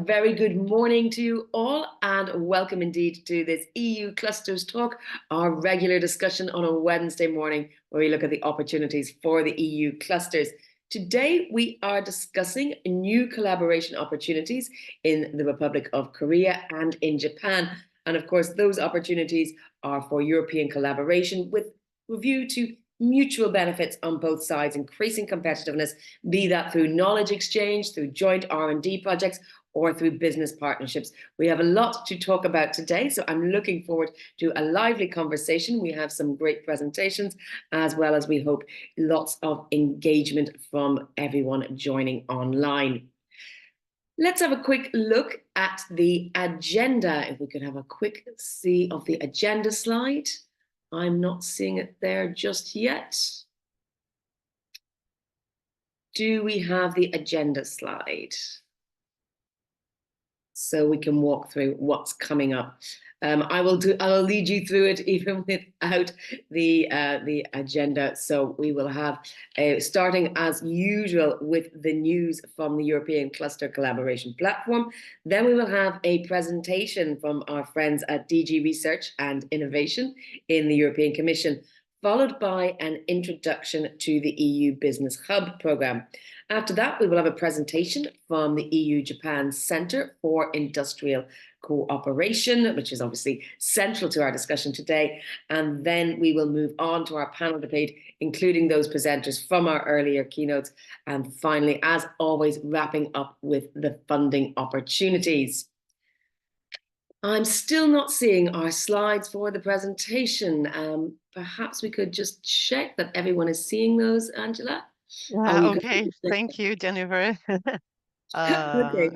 very good morning to you all, and welcome indeed to this EU Clusters Talk, our regular discussion on a Wednesday morning where we look at the opportunities for the EU clusters. Today, we are discussing new collaboration opportunities in the Republic of Korea and in Japan. And of course, those opportunities are for European collaboration with review to mutual benefits on both sides, increasing competitiveness, be that through knowledge exchange, through joint R&D projects, or through business partnerships. We have a lot to talk about today, so I'm looking forward to a lively conversation. We have some great presentations, as well as we hope lots of engagement from everyone joining online. Let's have a quick look at the agenda. If we could have a quick see of the agenda slide. I'm not seeing it there just yet. Do we have the agenda slide? So we can walk through what's coming up. I will lead you through it even without the agenda. So we will have starting as usual with the news from the European Cluster Collaboration Platform. Then we will have a presentation from our friends at DG Research and Innovation in the European Commission, followed by an introduction to the EU Business Hub programme. After that, we will have a presentation from the EU-Japan Centre for Industrial Cooperation, which is obviously central to our discussion today. And then we will move on to our panel debate, including those presenters from our earlier keynotes. And finally, as always, wrapping up with the funding opportunities. I'm still not seeing our slides for the presentation. Perhaps we could just check that everyone is seeing those, Angela. Okay, thank you, Jennifer. Okay.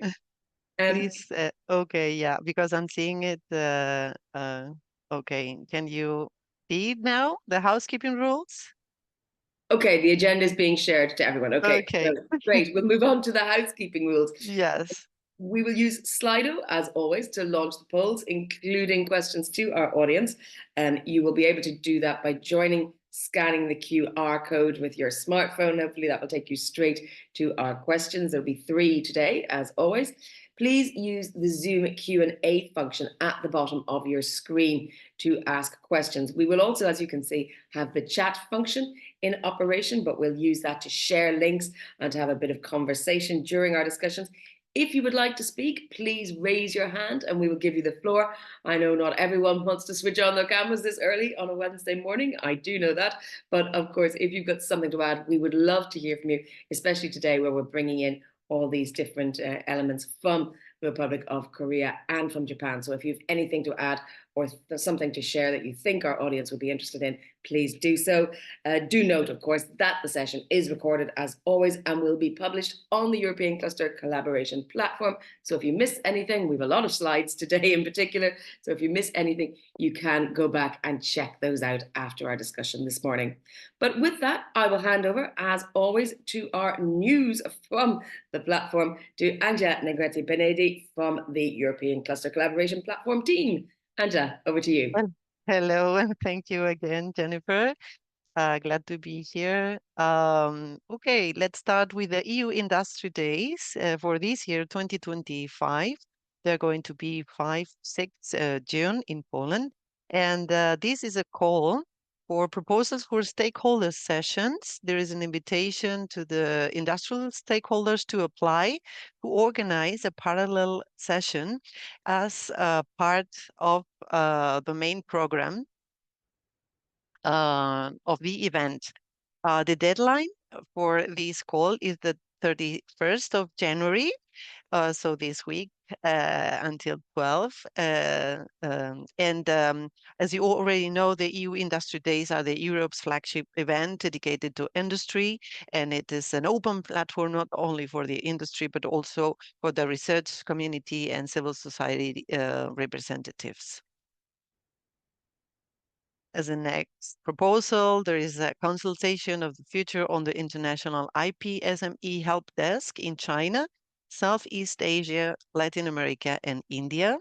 Please, okay, yeah, because I'm seeing it. Okay, can you see it now, the housekeeping rules? Okay, the agenda is being shared to everyone. Okay, Okay. so great. We'll move on to the housekeeping rules. Yes. We will use Slido, as always, to launch the polls, including questions to our audience. And you will be able to do that by scanning the QR code with your smartphone. Hopefully that will take you straight to our questions. There'll be 3 today, as always. Please use the Zoom Q&A function at the bottom of your screen to ask questions. We will also, as you can see, have the chat function in operation, but we'll use that to share links and to have a bit of conversation during our discussions. If you would like to speak, please raise your hand and we will give you the floor. I know not everyone wants to switch on their cameras this early on a Wednesday morning. I do know that. But of course, if you've got something to add, we would love to hear from you, especially today where we're bringing in all these different elements from the Republic of Korea and from Japan. So if you have anything to add or something to share that you think our audience would be interested in, please do so. Do note, of course, that the session is recorded as always and will be published on the European Cluster Collaboration Platform. So if you miss anything, we have a lot of slides today in particular. So if you miss anything, you can go back and check those out after our discussion this morning. But with that, I will hand over, as always, to our news from the platform, to Anja Negrete-Benedi from the European Cluster Collaboration Platform team. Anja, over to you. Well, hello, and thank you again, Jennifer. Glad to be here. Okay, let's start with the EU Industry Days for this year, 2025. They're going to be 5-6 June in Poland. And this is a call for proposals for stakeholder sessions. There is an invitation to the industrial stakeholders to apply to organize a parallel session as part of the main program of the event. The deadline for this call is the 31st of January, so this week until 12. As you already know, the EU Industry Days are the Europe's flagship event dedicated to industry, and it is an open platform not only for the industry, but also for the research community and civil society representatives. As a next proposal, there is a consultation of the future on the International IP SME Help Desk in China, Southeast Asia, Latin America, and India.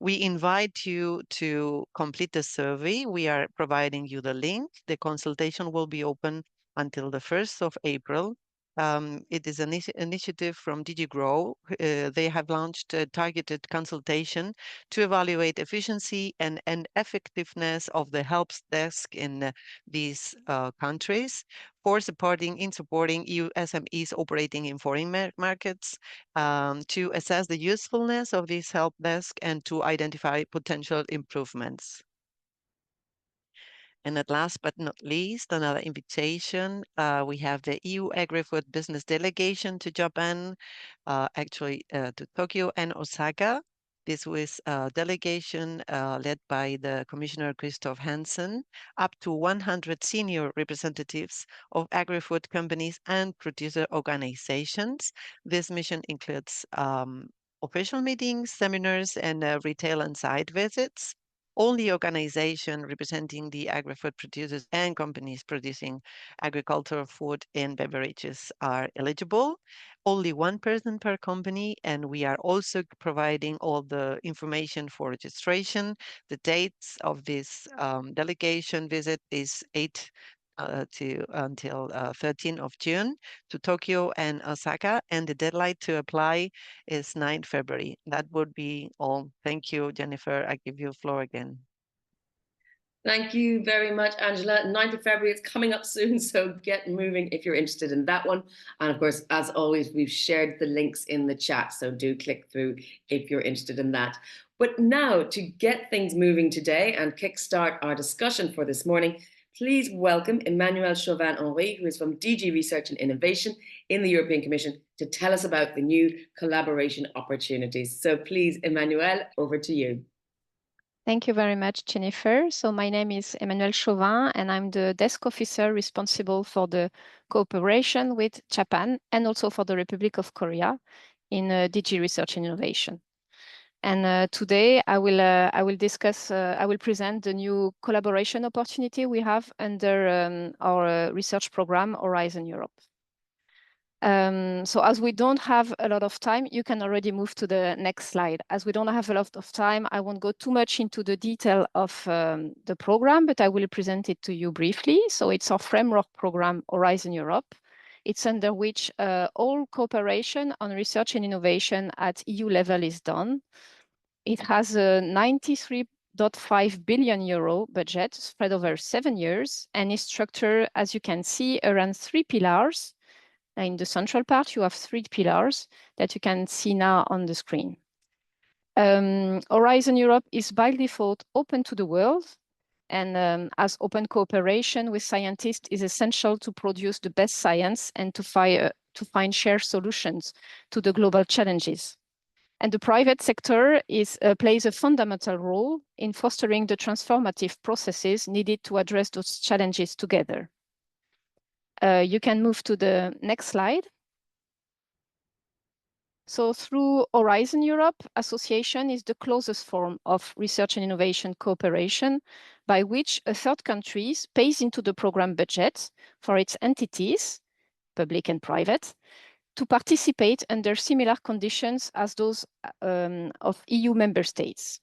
We invite you to complete the survey. We are providing you the link. The consultation will be open until the 1st of April. It is an initiative from DG Grow. They have launched a targeted consultation to evaluate efficiency and effectiveness of the help desk in these countries for supporting EU SMEs operating in foreign markets, to assess the usefulness of this help desk and to identify potential improvements. And at last but not least, another invitation. We have the EU Agri-Food Business Delegation to Japan, to Tokyo and Osaka. This was a delegation led by the Commissioner Christoph Hansen, up to 100 senior representatives of agri-food companies and producer organizations. This mission includes official meetings, seminars, and retail and site visits. Only organization representing the agri-food producers and companies producing agricultural food and beverages are eligible. Only one person per company, and we are also providing all the information for registration. The dates of this delegation visit is 8 to until 13th of June to Tokyo and Osaka, and the deadline to apply is 9 February. That would be all. Thank you, Jennifer. I give you the floor again. Thank you very much, Angela. 9th of February, it's coming up soon, so get moving if you're interested in that one. And of course, as always, we've shared the links in the chat, so do click through if you're interested in that. But now, to get things moving today and kickstart our discussion for this morning, please welcome Emmanuel Chauvin-Henry, who is from DG Research and Innovation in the European Commission, to tell us about the new collaboration opportunities. So please, Emmanuel, over to you. Thank you very much, Jennifer. So my name is Emmanuel Chauvin, and I'm the desk officer responsible for the cooperation with Japan and also for the Republic of Korea in DG Research and Innovation. And today I will present the new collaboration opportunity we have under our research program, Horizon Europe. So as we don't have a lot of time, you can already move to the next slide. As we don't have a lot of time, I won't go too much into the detail of the program, but I will present it to you briefly. So it's our framework program, Horizon Europe. It's under which all cooperation on research and innovation at EU level is done. It has a 93.5 billion euro budget spread over 7 years and is structured, as you can see, around 3 pillars. In the central part, you have 3 pillars that you can see now on the screen. Horizon Europe is by default open to the world, and as open cooperation with scientists is essential to produce the best science and to find shared solutions to the global challenges. And the private sector plays a fundamental role in fostering the transformative processes needed to address those challenges together. You can move to the next slide. So through Horizon Europe, association is the closest form of research and innovation cooperation by which a third country pays into the program budget for its entities, public and private, to participate under similar conditions as those of EU member states.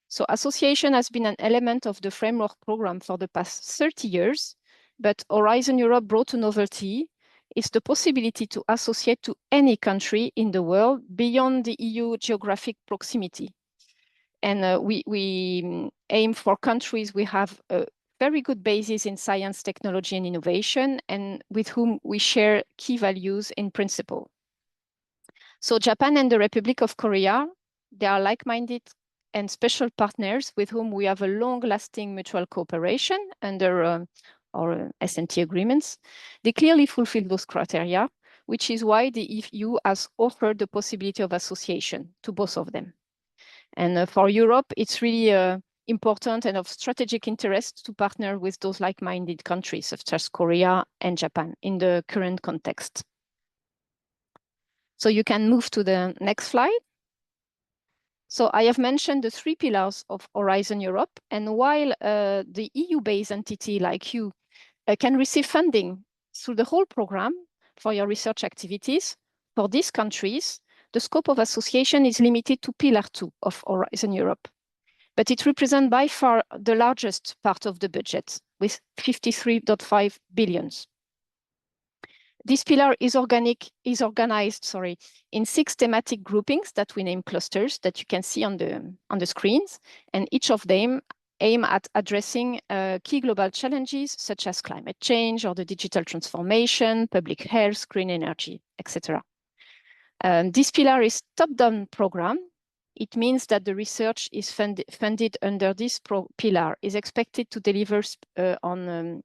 So association has been an element of the framework program for the past 30 years, but Horizon Europe brought a novelty. It's the possibility to associate to any country in the world beyond the EU geographic proximity. And we aim for countries we have a very good basis in science, technology, and innovation, and with whom we share key values in principle. So Japan and the Republic of Korea, they are like-minded and special partners with whom we have a long-lasting mutual cooperation under our S&T agreements. They clearly fulfill those criteria, which is why the EU has offered the possibility of association to both of them. And for Europe, it's really important and of strategic interest to partner with those like-minded countries such as Korea and Japan in the current context. So you can move to the next slide. So I have mentioned the 3 pillars of Horizon Europe, and while the EU-based entity like you can receive funding through the whole program for your research activities, for these countries, the scope of association is limited to Pillar 2 of Horizon Europe. But it represents by far the largest part of the budget, with 53.5 billion. This pillar is organized in 6 thematic groupings that we name clusters that you can see on the screens, and each of them aim at addressing key global challenges such as climate change or the digital transformation, public health, green energy, etc. This pillar is top-down program. It means that the research is funded under this pillar is expected to deliver on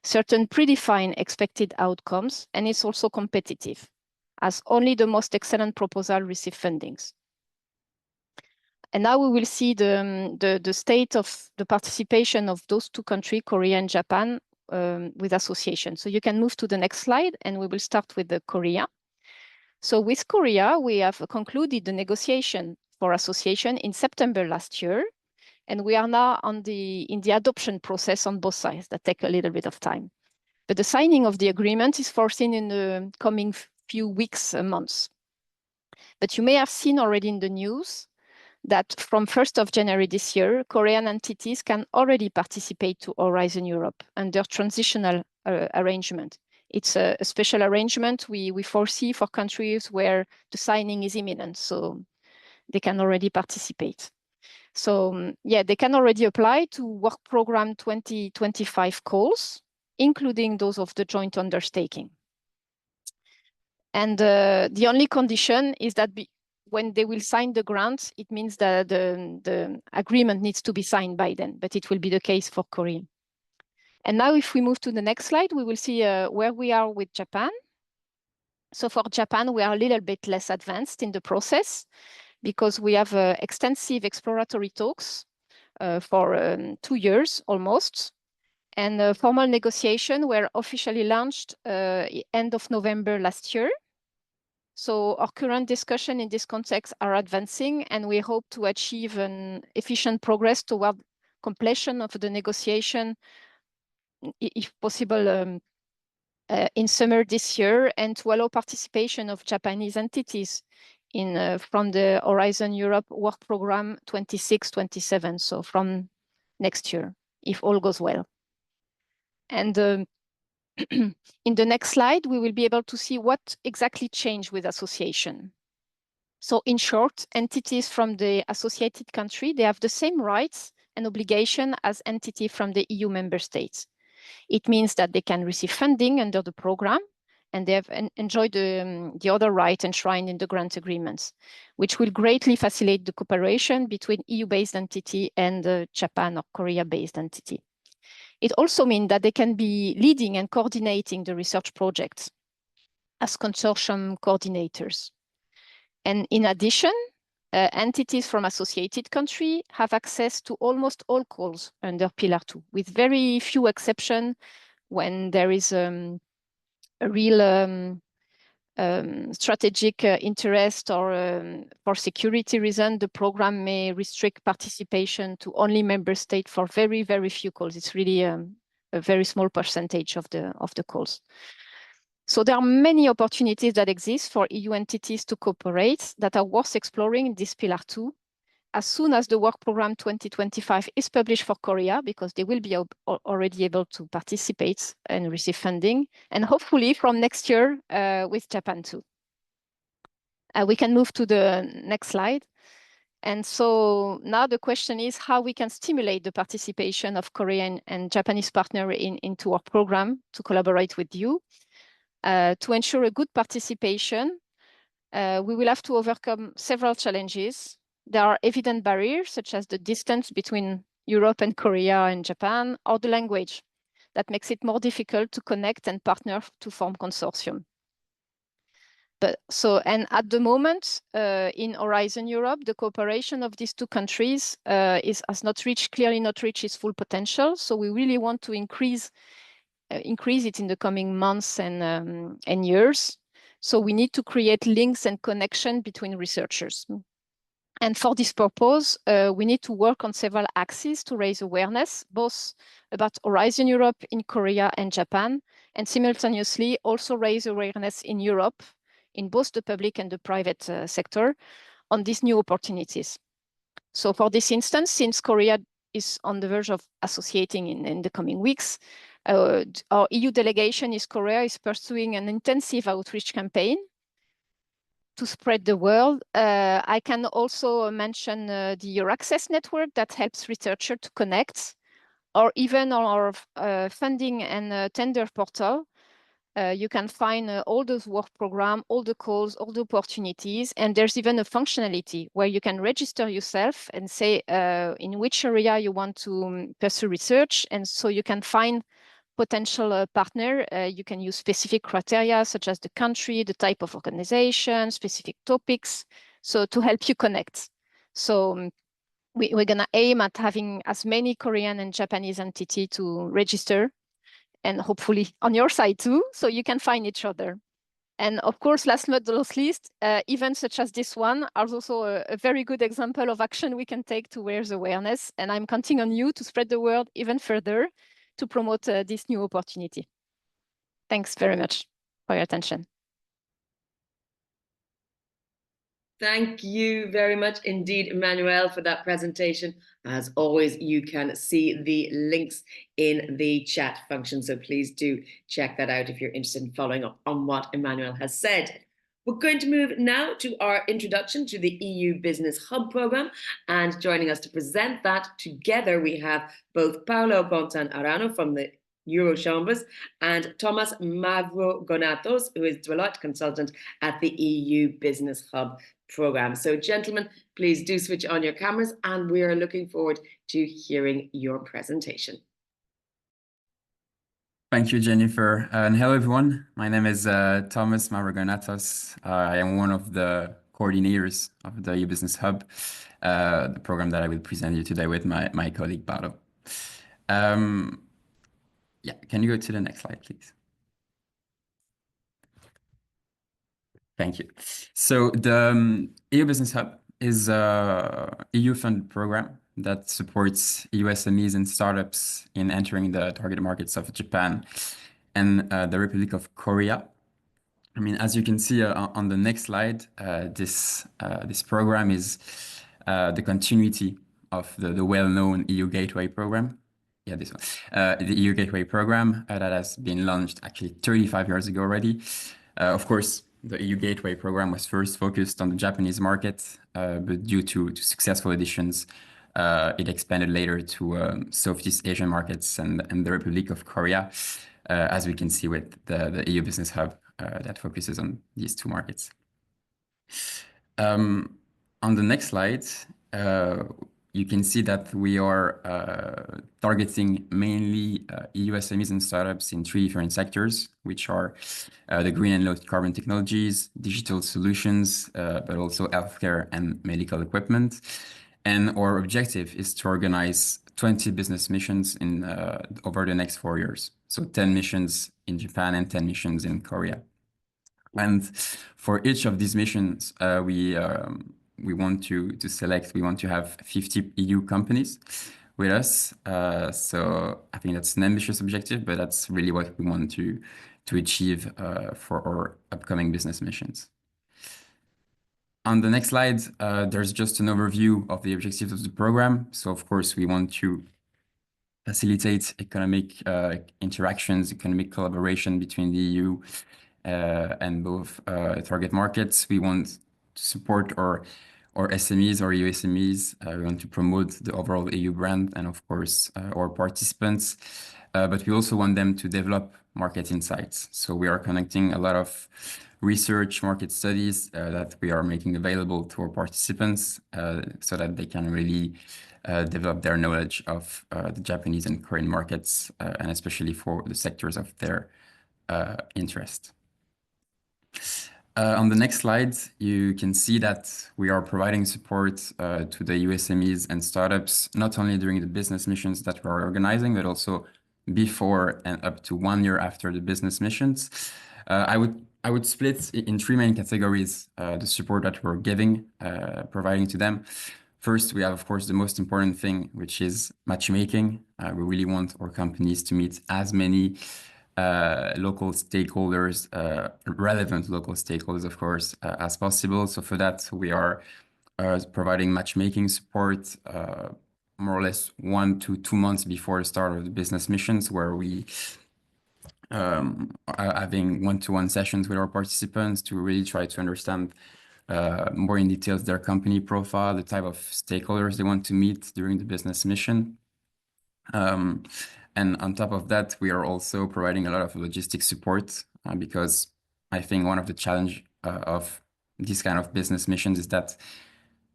certain predefined expected outcomes, and it's also competitive, as only the most excellent proposal receive fundings. And now we will see the state of the participation of those 2 countries, Korea and Japan, with association. So you can move to the next slide, and we will start with the Korea. So with Korea, we have concluded the negotiation for association in September last year, and we are now in the adoption process on both sides that take a little bit of time. But the signing of the agreement is foreseen in the coming few weeks and months. But you may have seen already in the news that from 1st of January this year, Korean entities can already participate to Horizon Europe under transitional arrangement. It's a special arrangement we foresee for countries where the signing is imminent, so they can already participate. So yeah, they can already apply to Work Program 2025 calls, including those of the joint undertaking. And the only condition is that when they will sign the grant, it means that the agreement needs to be signed by then, but it will be the case for Korea. And now if we move to the next slide, we will see where we are with Japan. So for Japan, we are a little bit less advanced in the process because we have extensive exploratory talks for 2 years almost. And formal negotiations were officially launched end of November last year. So our current discussion in this context are advancing, and we hope to achieve an efficient progress toward completion of the negotiation, if possible, in summer this year, and to allow participation of Japanese entities in from the Horizon Europe Work Program 26-27, so from next year, if all goes well. And in the next slide, we will be able to see what exactly changed with association. So in short, entities from the associated country, they have the same rights and obligation as entities from the EU member states. It means that they can receive funding under the program, and they have enjoyed the other right enshrined in the grant agreements, which will greatly facilitate the cooperation between EU-based entity and the Japan or Korea-based entity. It also means that they can be leading and coordinating the research projects as consortium coordinators. And in addition, entities from associated countries have access to almost all calls under Pillar 2, with very few exceptions when there is a real strategic interest or for security reason, the program may restrict participation to only member states for very, very few calls. It's really a very small percentage of the calls. So there are many opportunities that exist for EU entities to cooperate that are worth exploring in this Pillar 2. As soon as the Work Program 2025 is published for Korea, because they will be already able to participate and receive funding, and hopefully from next year with Japan too. We can move to the next slide. And so now the question is how we can stimulate the participation of Korean and Japanese partners into our program to collaborate with you. To ensure a good participation, we will have to overcome several challenges. There are evident barriers, such as the distance between Europe and Korea and Japan, or the language that makes it more difficult to connect and partner to form consortium. And at the moment, in Horizon Europe, the cooperation of these 2 countries has clearly not reached its full potential. So we really want to increase it in the coming months and years. So we need to create links and connection between researchers. And for this purpose, we need to work on several axes to raise awareness, both about Horizon Europe in Korea and Japan, and simultaneously also raise awareness in Europe, in both the public and the private sector, on these new opportunities. So for this instance, since Korea is on the verge of associating in the coming weeks, Our EU delegation in Korea is pursuing an intensive outreach campaign to spread the word. I can also mention the Euraccess network that helps researchers to connect, or even on our funding and tender portal. You can find all those work programs, all the calls, all the opportunities, and there's even a functionality where you can register yourself and say in which area you want to pursue research, and so you can find potential partner. You can use specific criteria such as the country, the type of organization, specific topics, so to help you connect. So we're going to aim at having as many Korean and Japanese entities to register, and hopefully on your side too, so you can find each other. And of course, last but not least, events such as this one are also a very good example of action we can take to raise awareness. And I'm counting on you to spread the word even further to promote this new opportunity. Thanks very much for your attention. Thank you very much indeed, Emmanuel, for that presentation. As always, you can see the links in the chat function, so please do check that out if you're interested in following up on what Emmanuel has said. We're going to move now to our introduction to the EU Business Hub programme, and joining us to present that together we have both Paulo Gontan Arano from the Eurochambers and Thomas Mavrogonatos, who is Deloitte consultant at the EU Business Hub programme. So gentlemen, please do switch on your cameras, and we are looking forward to hearing your presentation. Thank you, Jennifer. And hello, everyone. My name is Thomas Mavrogonatos. I am one of the coordinators of the EU Business Hub, the program that I will present you today with my colleague, Paulo. Yeah, can you go to the next slide, please? Thank you. So the EU Business Hub is a EU-funded program that supports EU SMEs and startups in entering the target markets of Japan and the Republic of Korea. I mean, as you can see on the next slide, this program is the continuity of the well-known EU Gateway program. Yeah, this one. The EU Gateway program that has been launched actually 35 years ago already. Of course, the EU Gateway program was first focused on the Japanese market, but due to successful editions, it expanded later to Southeast Asian markets and the Republic of Korea, as we can see with the EU Business Hub that focuses on these two markets. On the next slide, you can see that we are targeting mainly EU SMEs and startups in three different sectors, which are the green and low carbon technologies, digital solutions, but also healthcare and medical equipment. And our objective is to organize 20 business missions in over the next 4 years. So 10 missions in Japan and 10 missions in Korea. And for each of these missions, we want to select, we want to have 50 EU companies with us. So I think that's an ambitious objective, but that's really what we want to achieve for our upcoming business missions. On the next slide, there's just an overview of the objectives of the program. So of course, we want to facilitate economic interactions, economic collaboration between the EU and both target markets. We want to support our SMEs, our EU SMEs. We want to promote the overall EU brand and, of course, our participants. But we also want them to develop market insights. So we are connecting a lot of research, market studies that we are making available to our participants so that they can really develop their knowledge of the Japanese and Korean markets, and especially for the sectors of their interest. On the next slide, you can see that we are providing support to the EU SMEs and startups, not only during the business missions that we are organizing, but also before and up to 1 year after the business missions. I would split in three main categories the support that we're providing to them. First, we have, of course, the most important thing, which is matchmaking. We really want our companies to meet as many local stakeholders, relevant local stakeholders, of course, as possible. So for that, we are providing matchmaking support, more or less 1 to 2 months before the start of the business missions, where we are having one-to-one sessions with our participants to really try to understand more in details their company profile, the type of stakeholders they want to meet during the business mission. And on top of that, we are also providing a lot of logistics support because I think one of the challenge of these kind of business missions is that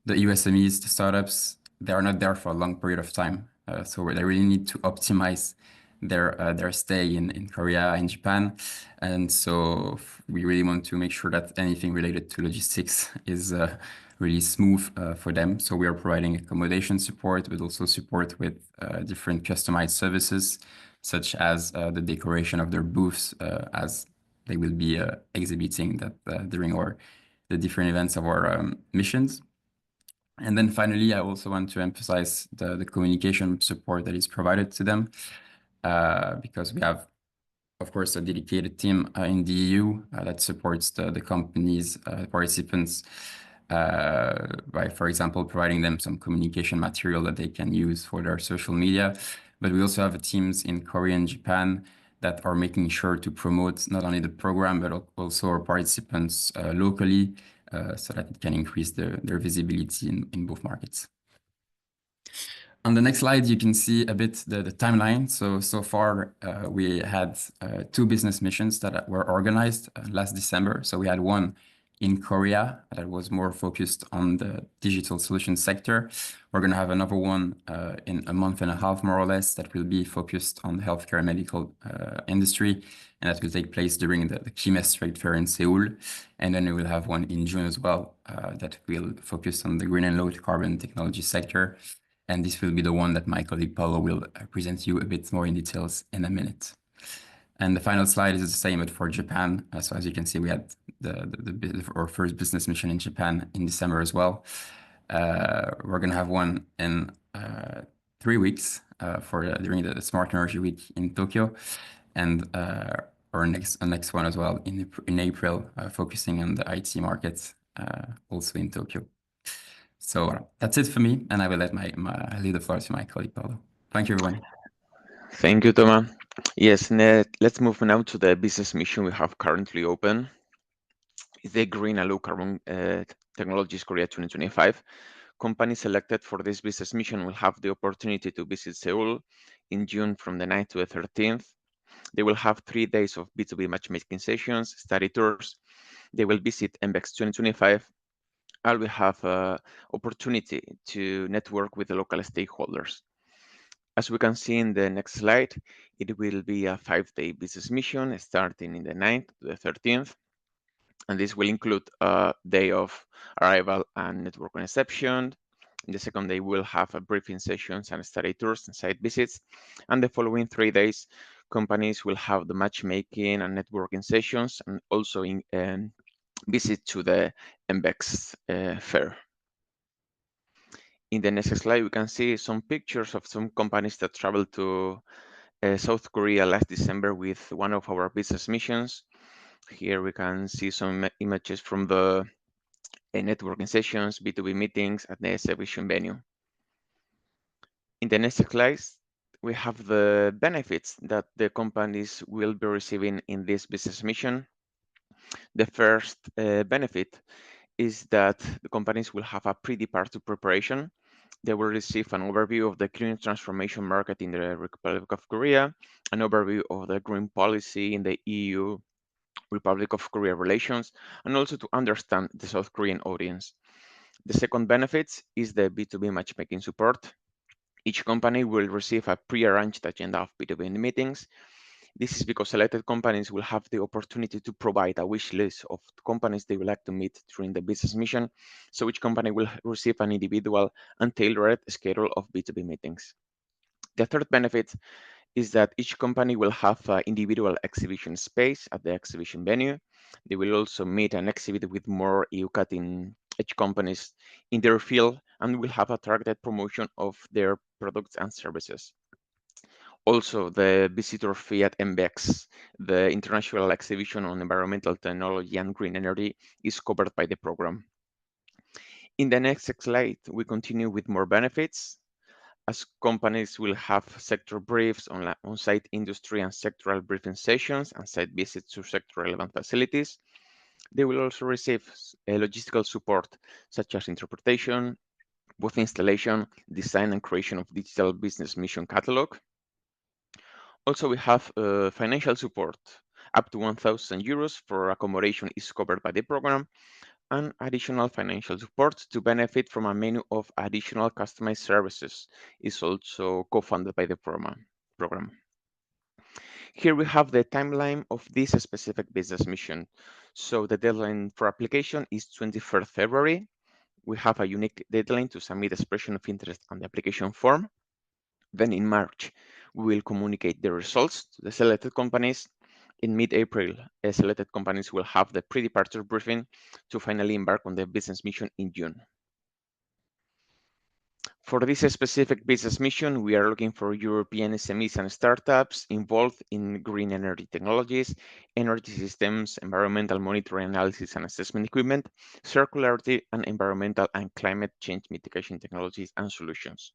the USMEs, the startups, they are not there for a long period of time. So they really need to optimize their stay in Korea and Japan. And so we really want to make sure that anything related to logistics is really smooth for them. So we are providing accommodation support, but also support with different customized services, such as the decoration of their booths as they will be exhibiting that during the different events of our missions. And then finally, I also want to emphasize the communication support that is provided to them because we have, of course, a dedicated team in the EU that supports the companies, participants by, for example, providing them some communication material that they can use for their social media. But we also have teams in Korea and Japan that are making sure to promote not only the program, but also our participants locally so that it can increase their visibility in both markets. On the next slide, you can see a bit the timeline. So far, we had 2 business missions that were organized last December. So we had one in Korea that was more focused on the digital solution sector. We're going to have another one in a month and a half, more or less, that will be focused on the healthcare and medical industry. And that will take place during the KIMES trade fair in Seoul. And then we will have one in June as well that will focus on the green and low carbon technology sector. And this will be the one that my colleague Paulo will present you a bit more in details in a minute. And the final slide is the same, but for Japan. So as you can see, we had our first business mission in Japan in December as well. We're going to have one in 3 weeks during the Smart Energy Week in Tokyo. And our next one as well in April, focusing on the IT market, also in Tokyo. So that's it for me, and I will I leave the floor to my colleague Paulo. Thank you, everyone. Thank you, Thomas. Yes, let's move now to the business mission we have currently open. It's the Green and Low Carbon Technologies Korea 2025. Companies selected for this business mission will have the opportunity to visit Seoul in June from the 9th to the 13th. They will have 3 days of B2B matchmaking sessions, study tours. They will visit MBEX 2025. I will have opportunity to network with the local stakeholders. As we can see in the next slide, it will be a 5-day business mission starting in the 9th to the 13th. And this will include a day of arrival and network reception. In the second day, we'll have a briefing sessions and study tours and site visits. And the following 3 days, companies will have the matchmaking and networking sessions and also visit to the MBEX fair. In the next slide, we can see some pictures of some companies that traveled to South Korea last December with one of our business missions. Here we can see some images from the networking sessions, B2B meetings at the exhibition venue. In the next slide, we have the benefits that the companies will be receiving in this business mission. The first benefit is that the companies will have a pre-departure preparation. They will receive an overview of the green transformation market in the Republic of Korea, an overview of the green policy in the EU Republic of Korea relations, and also to understand the South Korean audience. The second benefit is the B2B matchmaking support. Each company will receive a pre-arranged agenda of B2B meetings. This is because selected companies will have the opportunity to provide a wish list of companies they would like to meet during the business mission. So each company will receive an individual and tailored schedule of B2B meetings. The third benefit is that each company will have an individual exhibition space at the exhibition venue. They will also meet and exhibit with more EU cutting-edge companies in their field and will have a targeted promotion of their products and services. Also, the visitor fee at MBEX, the International Exhibition on Environmental Technology and Green Energy, is covered by the program. In the next slide, we continue with more benefits. as companies will have sector briefs, on-site industry and sectoral briefing sessions, and site visits to sector-relevant facilities. They will also receive logistical support, such as interpretation, booth installation, design and creation of digital business mission catalog. Also, we have financial support. Up to 1,000 euros for accommodation is covered by the program, and additional financial support to benefit from a menu of additional customized services is also co-funded by the program. Here we have the timeline of this specific business mission. So the deadline for application is 23rd February. We have a unique deadline to submit expression of interest on the application form. Then in March, we will communicate the results to the selected companies. In mid-April, selected companies will have the pre-departure briefing to finally embark on the business mission in June. For this specific business mission, we are looking for European SMEs and startups involved in green energy technologies, energy systems, environmental monitoring analysis and assessment equipment, circularity, and environmental and climate change mitigation technologies and solutions.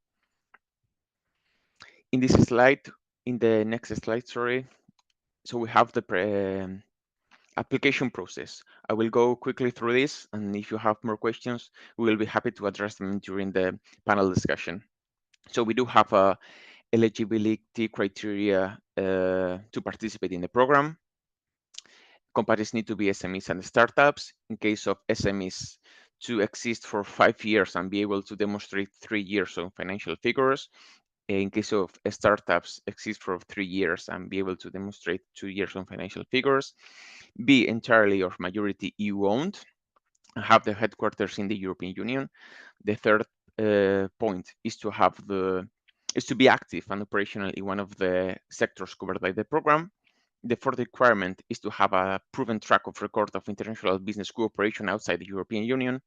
In this slide, in the next slide, sorry, so we have the application process. I will go quickly through this, and if you have more questions, we will be happy to address them during the panel discussion. So we do have a eligibility criteria to participate in the program. Companies need to be SMEs and startups. In case of SMEs, to exist for 5 years and be able to demonstrate 3 years of financial figures. In case of startups, exist for 3 years and be able to demonstrate 2 years on financial figures, be entirely or majority EU-owned, and have the headquarters in the European Union. The third point is to be active and operational in one of the sectors covered by the program. The fourth requirement is to have a proven track record of international business cooperation outside the European Union.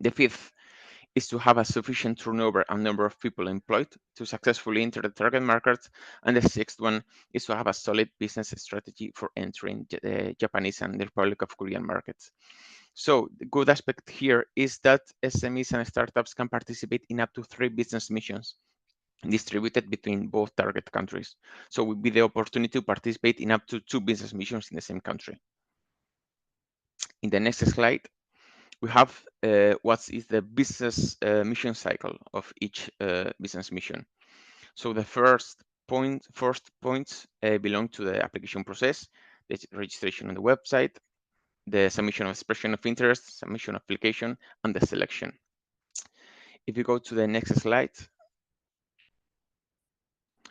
The fifth is to have a sufficient turnover and number of people employed to successfully enter the target market. And the sixth one is to have a solid business strategy for entering the Japanese and the Republic of Korean markets. So the good aspect here is that SMEs and startups can participate in up to 3 business missions distributed between both target countries. So will be the opportunity to participate in up to 2 business missions in the same country. In the next slide, we have what is the business mission cycle of each business mission. So the first points belong to the application process, the registration on the website, the submission of expression of interest, submission of application, and the selection. If you go to the next slide,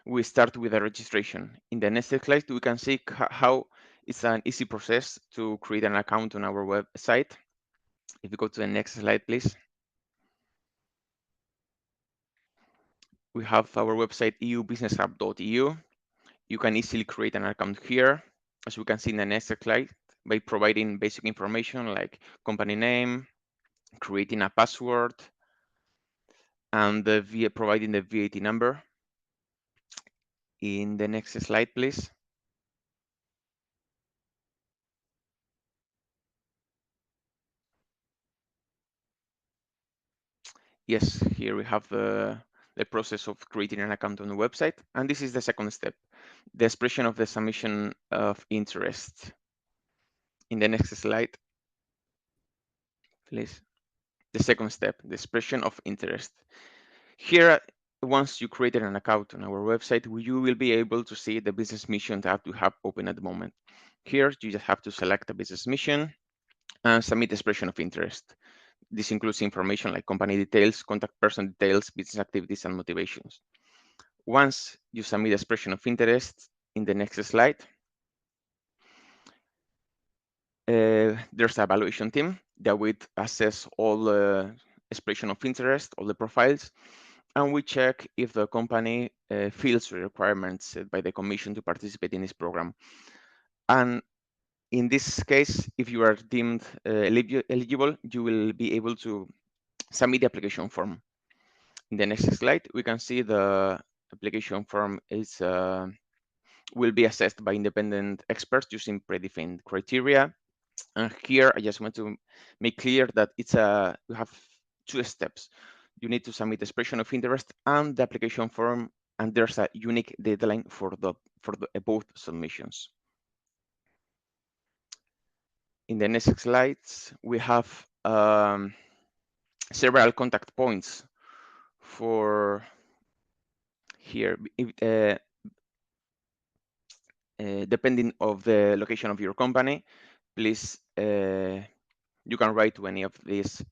we start with the registration. In the next slide, we can see how it's an easy process to create an account on our website. If you go to the next slide, please. We have our website, eubusinesshub.eu. You can easily create an account here, as we can see in the next slide, by providing basic information like company name, creating a password, and providing the VAT number. In the next slide, please. Yes, here we have the process of creating an account on the website. And this is the second step, the expression of the submission of interest. In the next slide, please. The second step, the expression of interest. Here, once you created an account on our website, you will be able to see the business mission tab you have open at the moment. Here, you just have to select a business mission and submit the expression of interest. This includes information like company details, contact person details, business activities, and motivations. Once you submit the expression of interest, in the next slide, there's an evaluation team that will assess all the expression of interest, all the profiles, and we check if the company fills the requirements set by the Commission to participate in this program. And in this case, if you are deemed eligible, you will be able to submit the application form. In the next slide, we can see the application form is will be assessed by independent experts using predefined criteria. And here, I just want to make clear that we have 2 steps. you need to submit expression of interest and the application form, and there's a unique deadline for both submissions. In the next slides, we have several contact points for here. Depending of the location of your company, please you can write to any of these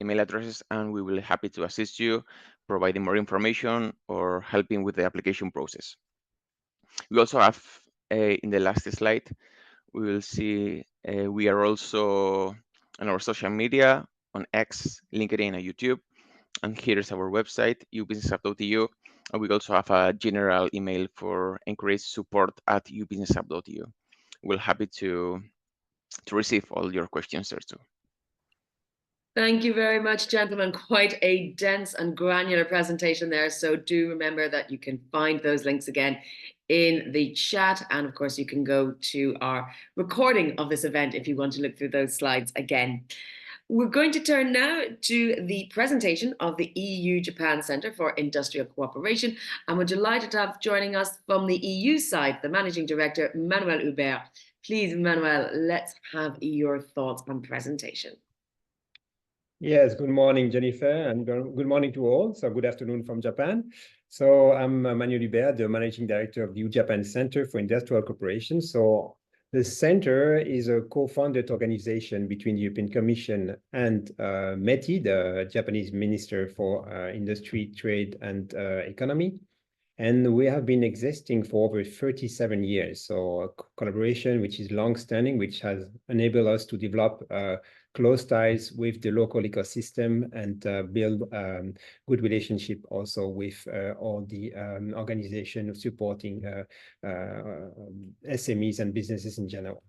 email addresses, and we will be happy to assist you, providing more information or helping with the application process. We also have, in the last slide, we will see we are also on our social media, on X, LinkedIn, and YouTube. And here's our website, ubusinesshub.eu. And we also have a general email for inquiries, support@ubusinesshub.eu. We're happy to receive all your questions there too. Thank you very much, gentlemen. Quite a dense and granular presentation there. So do remember that you can find those links again in the chat. And of course, you can go to our recording of this event if you want to look through those slides again. We're going to turn now to the presentation of the EU-Japan Centre for Industrial Cooperation. And we're delighted to have joining us from the EU side, the Managing Director, Manuel Hubert. Please, Manuel, let's have your thoughts on presentation. Yes, good morning, Jennifer, and good morning to all. So good afternoon from Japan. So I'm Manuel Hubert, the Managing Director of the EU-Japan Center for Industrial Cooperation. So the center is a co-founded organization between the European Commission and METI, the Japanese Minister for Industry, Trade and Economy. And we have been existing for over 37 years. So a collaboration which is long-standing, which has enabled us to develop close ties with the local ecosystem and build good relationship also with all the organizations supporting SMEs and businesses in general.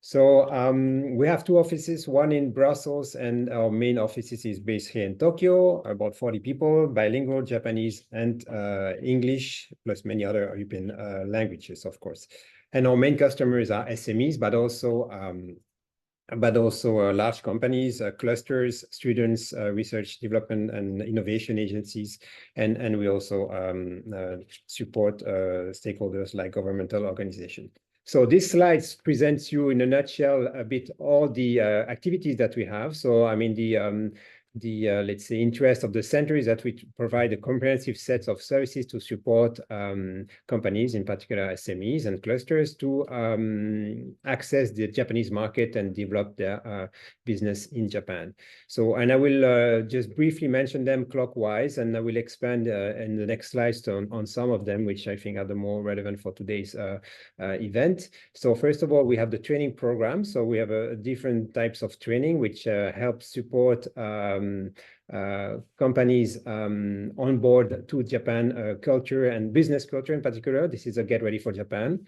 So we have two offices, one in Brussels, and our main office is based here in Tokyo, about 40 people, bilingual, Japanese and English, plus many other European languages, of course. And our main customers are SMEs, but also large companies, clusters, students, research, development, and innovation agencies. And we also support stakeholders like governmental organizations. So this slide presents you in a nutshell a bit all the activities that we have. So I mean let's say interest of the center is that we provide a comprehensive set of services to support companies, in particular SMEs and clusters, to access the Japanese market and develop their business in Japan. So, and I will just briefly mention them clockwise, and I will expand in the next slides on some of them, which I think are the more relevant for today's event. So first of all, we have the training program. So we have different types of training, which help support companies on board to Japan culture and business culture in particular. This is a Get Ready for Japan.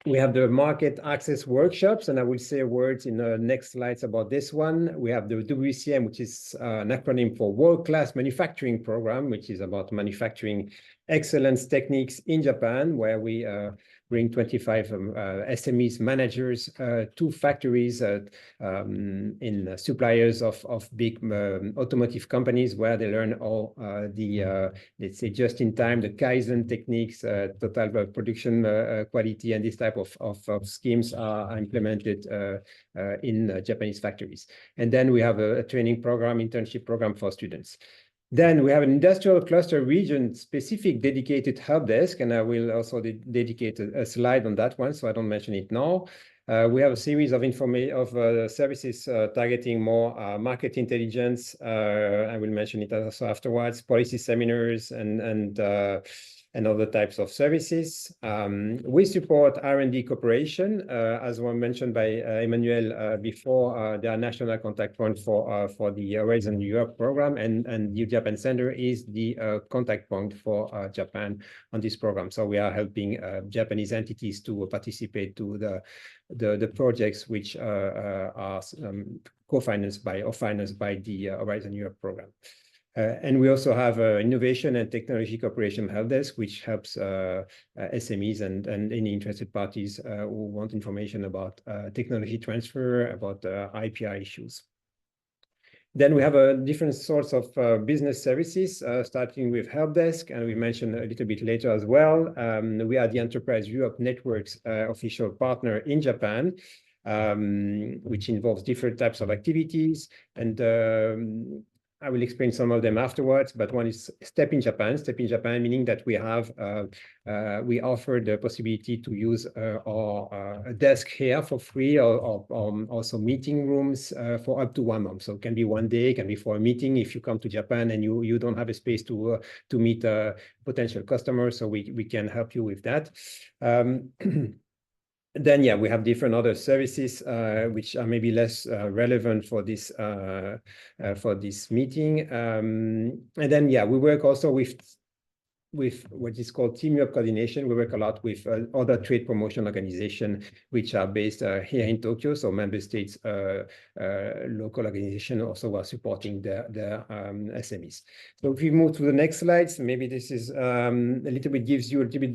We have the market access workshops, and I will say words in the next slides about this one. We have the WCM, which is an acronym for World Class Manufacturing Program, which is about manufacturing excellence techniques in Japan, where we bring 25 SMEs managers to factories in suppliers of big automotive companies, where they learn all the, let's say, just in time, the Kaizen techniques, total production quality, and this type of schemes are implemented in Japanese factories. And then we have a training program, internship program for students. Then we have an industrial cluster region specific dedicated help desk, and I will also dedicate a slide on that one, so I don't mention it now. We have a series of services targeting more market intelligence. I will mention it also afterwards, policy seminars and other types of services. We support R&D cooperation, as was mentioned by Emmanuel before. There are national contact points for the Horizon Europe program, and the Japan Center is the contact point for Japan on this program. So we are helping Japanese entities to participate to the projects which are co-financed by or financed by the Horizon Europe program. And we also have innovation and technology cooperation help desk, which helps SMEs and any interested parties who want information about technology transfer, about IPR issues. Then we have a different sorts of business services, starting with help desk, and we mentioned a little bit later as well. We are the Enterprise Europe Network's official partner in Japan, which involves different types of activities. And I will explain some of them afterwards, but one is Step in Japan. Step in Japan, meaning that we have we offer the possibility to use our desk here for free, or also meeting rooms for up to 1 month. So it can be 1 day, it can be for a meeting if you come to Japan and you don't have a space to meet potential customers. So we can help you with that. Then, yeah, we have different other services which are maybe less relevant for this meeting. And then, yeah, we work also with what is called Team Europe coordination. We work a lot with other trade promotion organizations, which are based here in Tokyo. So member states, local organization also are supporting their SMEs. So if we move to the next slides, maybe this is a little bit gives you a little bit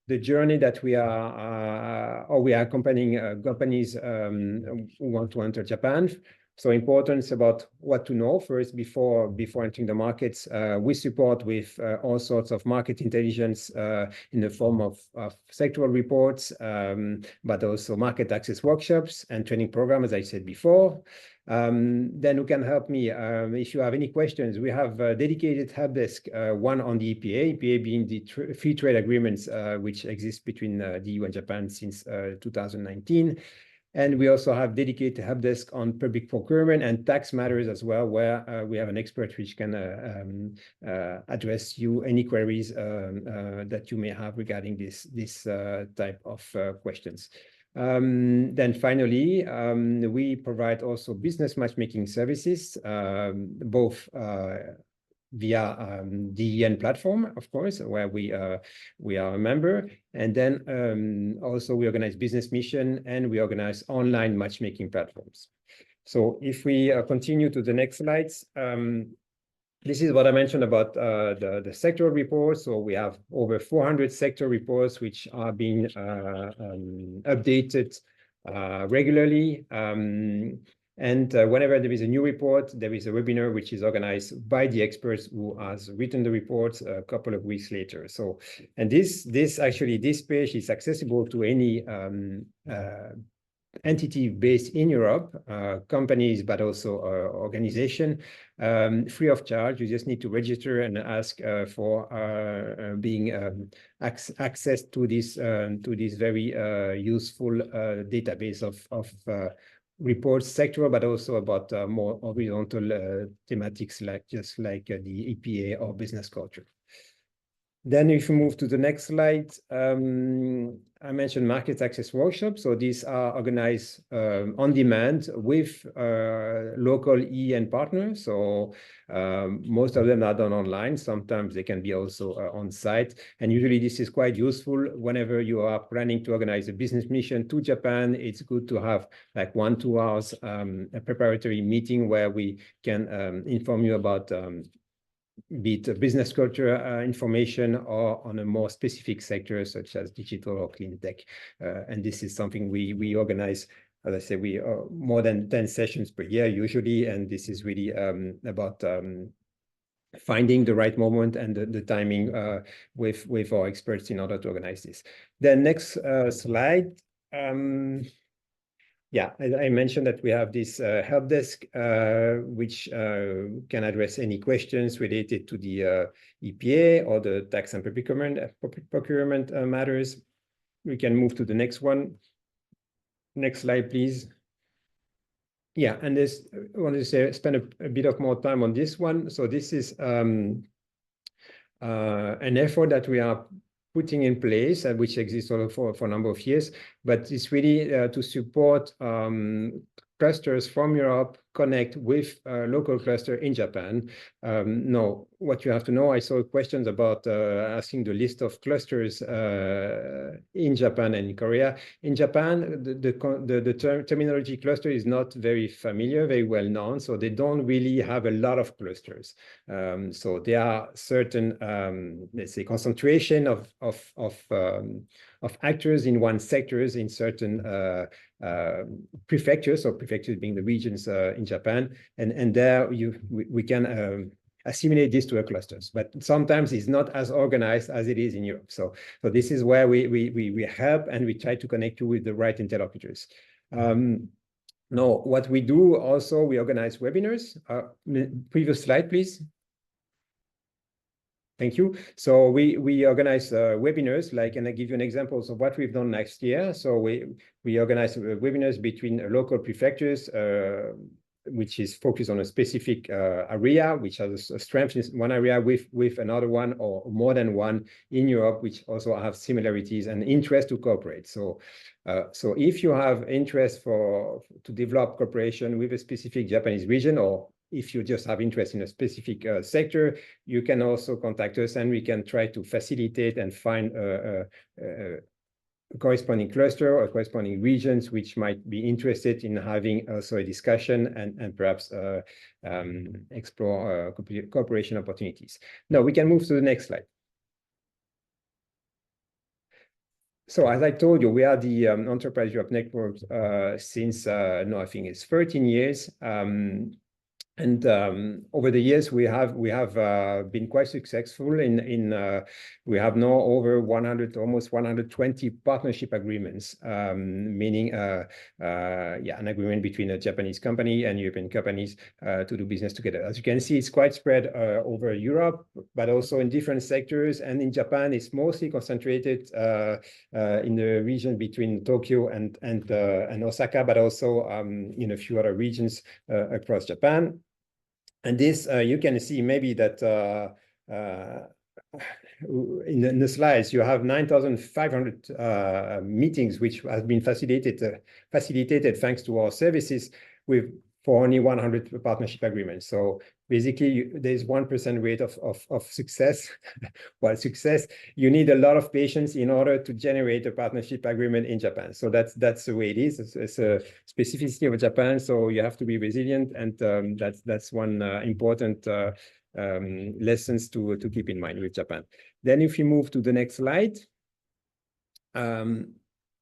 the journey that we are accompanying companies who want to enter Japan. So importance about what to know first before entering the markets. We support with all sorts of market intelligence in the form of sectoral reports, but also market access workshops and training programs, as I said before. Then you can help me if you have any questions. We have a dedicated help desk, one on the EPA being the free trade agreements which exist between the EU and Japan since 2019. And we also have dedicated help desk on public procurement and tax matters as well, where we have an expert which can address you any queries that you may have regarding this type of questions. Then finally, we provide also business matchmaking services, both via DEN platform, of course, where we are a member. And then also we organize business mission and we organize online matchmaking platforms. So if we continue to the next slides, this is what I mentioned about the sectoral reports. So we have over 400 sector reports which are being updated regularly. And whenever there is a new report, there is a webinar which is organized by the experts who has written the reports a couple of weeks later. So, and this page is accessible to any entity based in Europe, companies, but also organization, free of charge. You just need to register and ask for being access to this very useful database of reports, sectoral, but also about more horizontal thematics like the EPA or business culture. Then if we move to the next slide, I mentioned market access workshops. So these are organized on demand with local EN partners. So most of them are done online. Sometimes they can be also on site. And usually this is quite useful whenever you are planning to organize a business mission to Japan. It's good to have like 1-2 hours a preparatory meeting where we can inform you about be it business culture information or on a more specific sector such as digital or clean tech. And this is something we organize, as I say, we more than 10 sessions per year usually. And this is really about finding the right moment and the timing with our experts in order to organize this. Then next slide. Yeah, I mentioned that we have this help desk, which can address any questions related to the EPA or the tax and procurement matters. We can move to the next one. Next slide, please. Yeah, and I wanted to say, spend a bit of more time on this one. So this is an effort that we are putting in place, which exists for a number of years, but it's really to support clusters from Europe connect with local cluster in Japan. Now, what you have to know, I saw questions about asking the list of clusters in Japan and in Korea. In Japan, the terminology cluster is not very familiar, very well known, so they don't really have a lot of clusters. So there are certain, let's say, concentration of of actors in one sectors in certain prefectures, so prefectures being the regions in Japan, and there we can assimilate this to a clusters, but sometimes it's not as organized as it is in Europe. So this is where we help and we try to connect you with the right interlocutors. Now, what we do also, we organize webinars. Previous slide, please. Thank you. So we organize webinars, like, and I give you an example of what we've done next year. So we organize webinars between local prefectures, which is focused on a specific area, which has a strength in one area with another one or more than one in Europe, which also have similarities and interest to cooperate. So if you have interest to develop cooperation with a specific Japanese region, or if you just have interest in a specific sector, you can also contact us and we can try to facilitate and find a corresponding cluster or corresponding regions which might be interested in having also a discussion and perhaps explore cooperation opportunities. Now we can move to the next slide. So as I told you, we are the Enterprise Europe Network since, no, I think it's 13 years. And over the years, we have been quite successful we have now over 100, almost 120 partnership agreements, meaning an agreement between a Japanese company and European companies to do business together. As you can see, it's quite spread over Europe, but also in different sectors. And in Japan, it's mostly concentrated in the region between Tokyo and Osaka, but also in a few other regions across Japan. And this, you can see maybe that in the slides, you have 9,500 meetings, which have been facilitated thanks to our services for only 100 partnership agreements. So basically, there's 1% rate of success. Well, success, you need a lot of patience in order to generate a partnership agreement in Japan. So that's the way it is. It's a specificity of Japan. So you have to be resilient, and that's one important lessons to keep in mind with Japan. Then if you move to the next slide.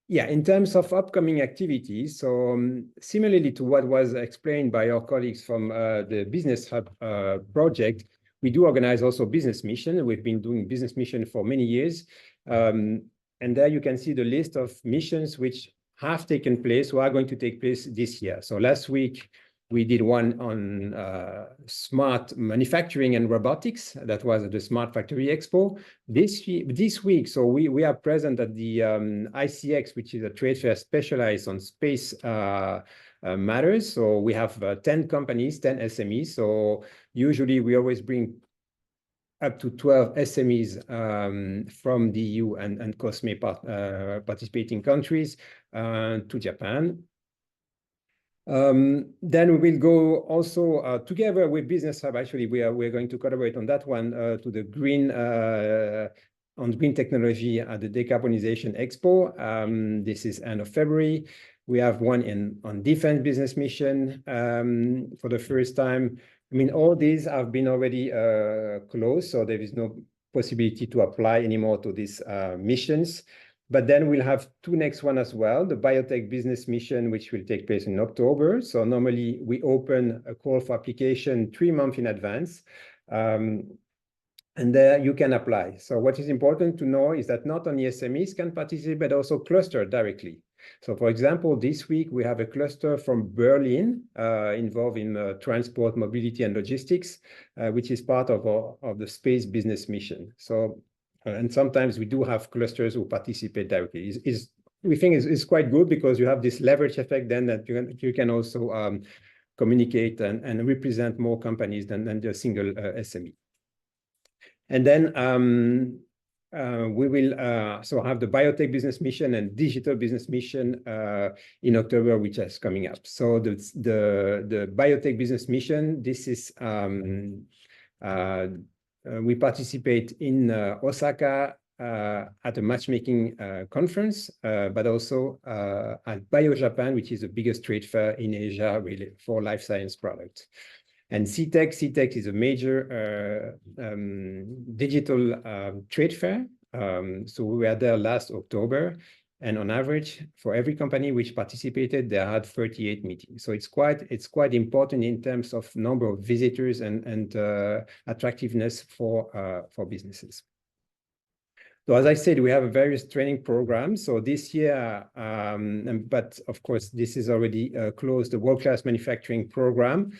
Yeah, in terms of upcoming activities, so similarly to what was explained by our colleagues from the Business Hub project, we do organize also business mission. We've been doing business mission for many years. And there you can see the list of missions which have taken place or are going to take place this year. So last week, we did one on smart manufacturing and robotics. That was at the Smart Factory Expo. This week, so we are present at the ICX, which is a trade fair specialized on space matters. So we have 10 companies, 10 SMEs. So usually we always bring up to 12 SMEs from the EU and COSME participating countries to Japan. Then we will go also together with Business Hub. Actually, we're going to collaborate on that one to the green technology at the Decarbonization Expo. This is end of February. We have one on defense business mission for the first time. I mean, all these have been already closed, so there is no possibility to apply anymore to these missions. But then we'll have two next one as well, the biotech business mission, which will take place in October. So normally we open a call for application 3 months in advance. And there you can apply. So what is important to know is that not only SMEs can participate, but also cluster directly. So for example, this week we have a cluster from Berlin involved in transport, mobility, and logistics, which is part of the space business mission. So and sometimes we do have clusters who participate directly. We think it's quite good because you have this leverage effect then that you can also communicate and represent more companies than the single SME. And then we will so have the biotech business mission and digital business mission in October, which is coming up. So the biotech business mission, this is we participate in Osaka at a matchmaking conference, but also at BioJapan, which is the biggest trade fair in Asia really for life science products. And CTEC is a major digital trade fair So we were there last October, and on average, for every company which participated, they had 38 meetings. So it's quite important in terms of number of visitors and attractiveness for businesses. So as I said, we have various training programs. So this year, but of course, this is already closed, the world-class manufacturing program,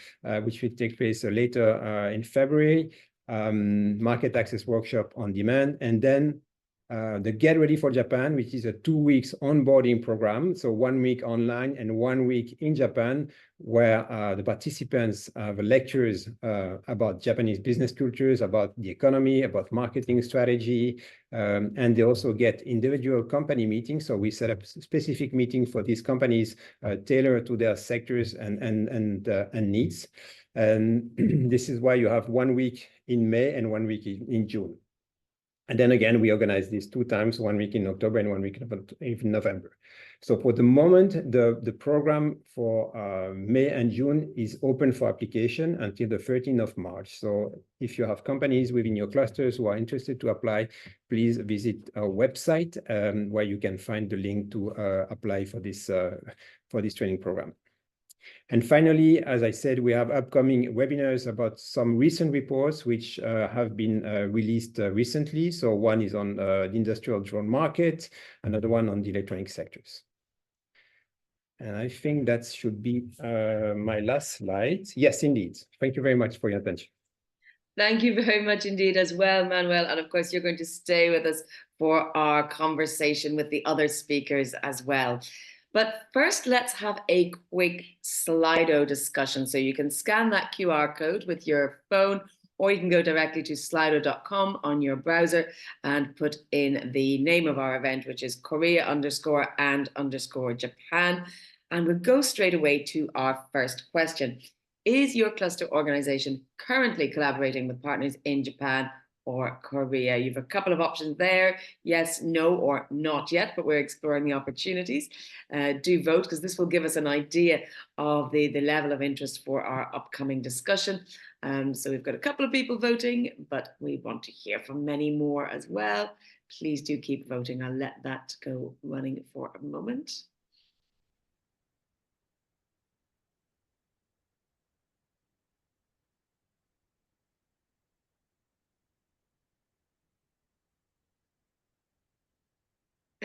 which will take place later in February, market access workshop on demand, and then the Get Ready for Japan, which is a 2 weeks onboarding program. So 1 week online and 1 week in Japan, where the participants have lectures about Japanese business cultures, about the economy, about marketing strategy, and they also get individual company meetings. So we set up specific meetings for these companies tailored to their sectors and needs. And this is why you have 1 week in May and 1 week in June. And then again, we organize these 2 times, 1 week in October and 1 week in November. So for the moment, the program for May and June is open for application until the 13th of March. So if you have companies within your clusters who are interested to apply, please visit our website where you can find the link to apply for this training program. And finally, as I said, we have upcoming webinars about some recent reports which have been released recently. So one is on the industrial drone market, another one on the electronic sectors. And I think that should be my last slide. Yes, indeed. Thank you very much for your attention. Thank you very much indeed as well, Manuel. And of course, you're going to stay with us for our conversation with the other speakers as well. But first, let's have a quick Slido discussion. So you can scan that QR code with your phone, or you can go directly to slido.com on your browser and put in the name of our event, which is Korea_and_Japan. And we'll go straight away to our first question. Is your cluster organization currently collaborating with partners in Japan or Korea? You have a couple of options there: yes, no, or not yet, but we're exploring the opportunities. Do vote, because this will give us an idea of the level of interest for our upcoming discussion. So we've got a couple of people voting, but we want to hear from many more as well. Please do keep voting. I'll let that go running for a moment.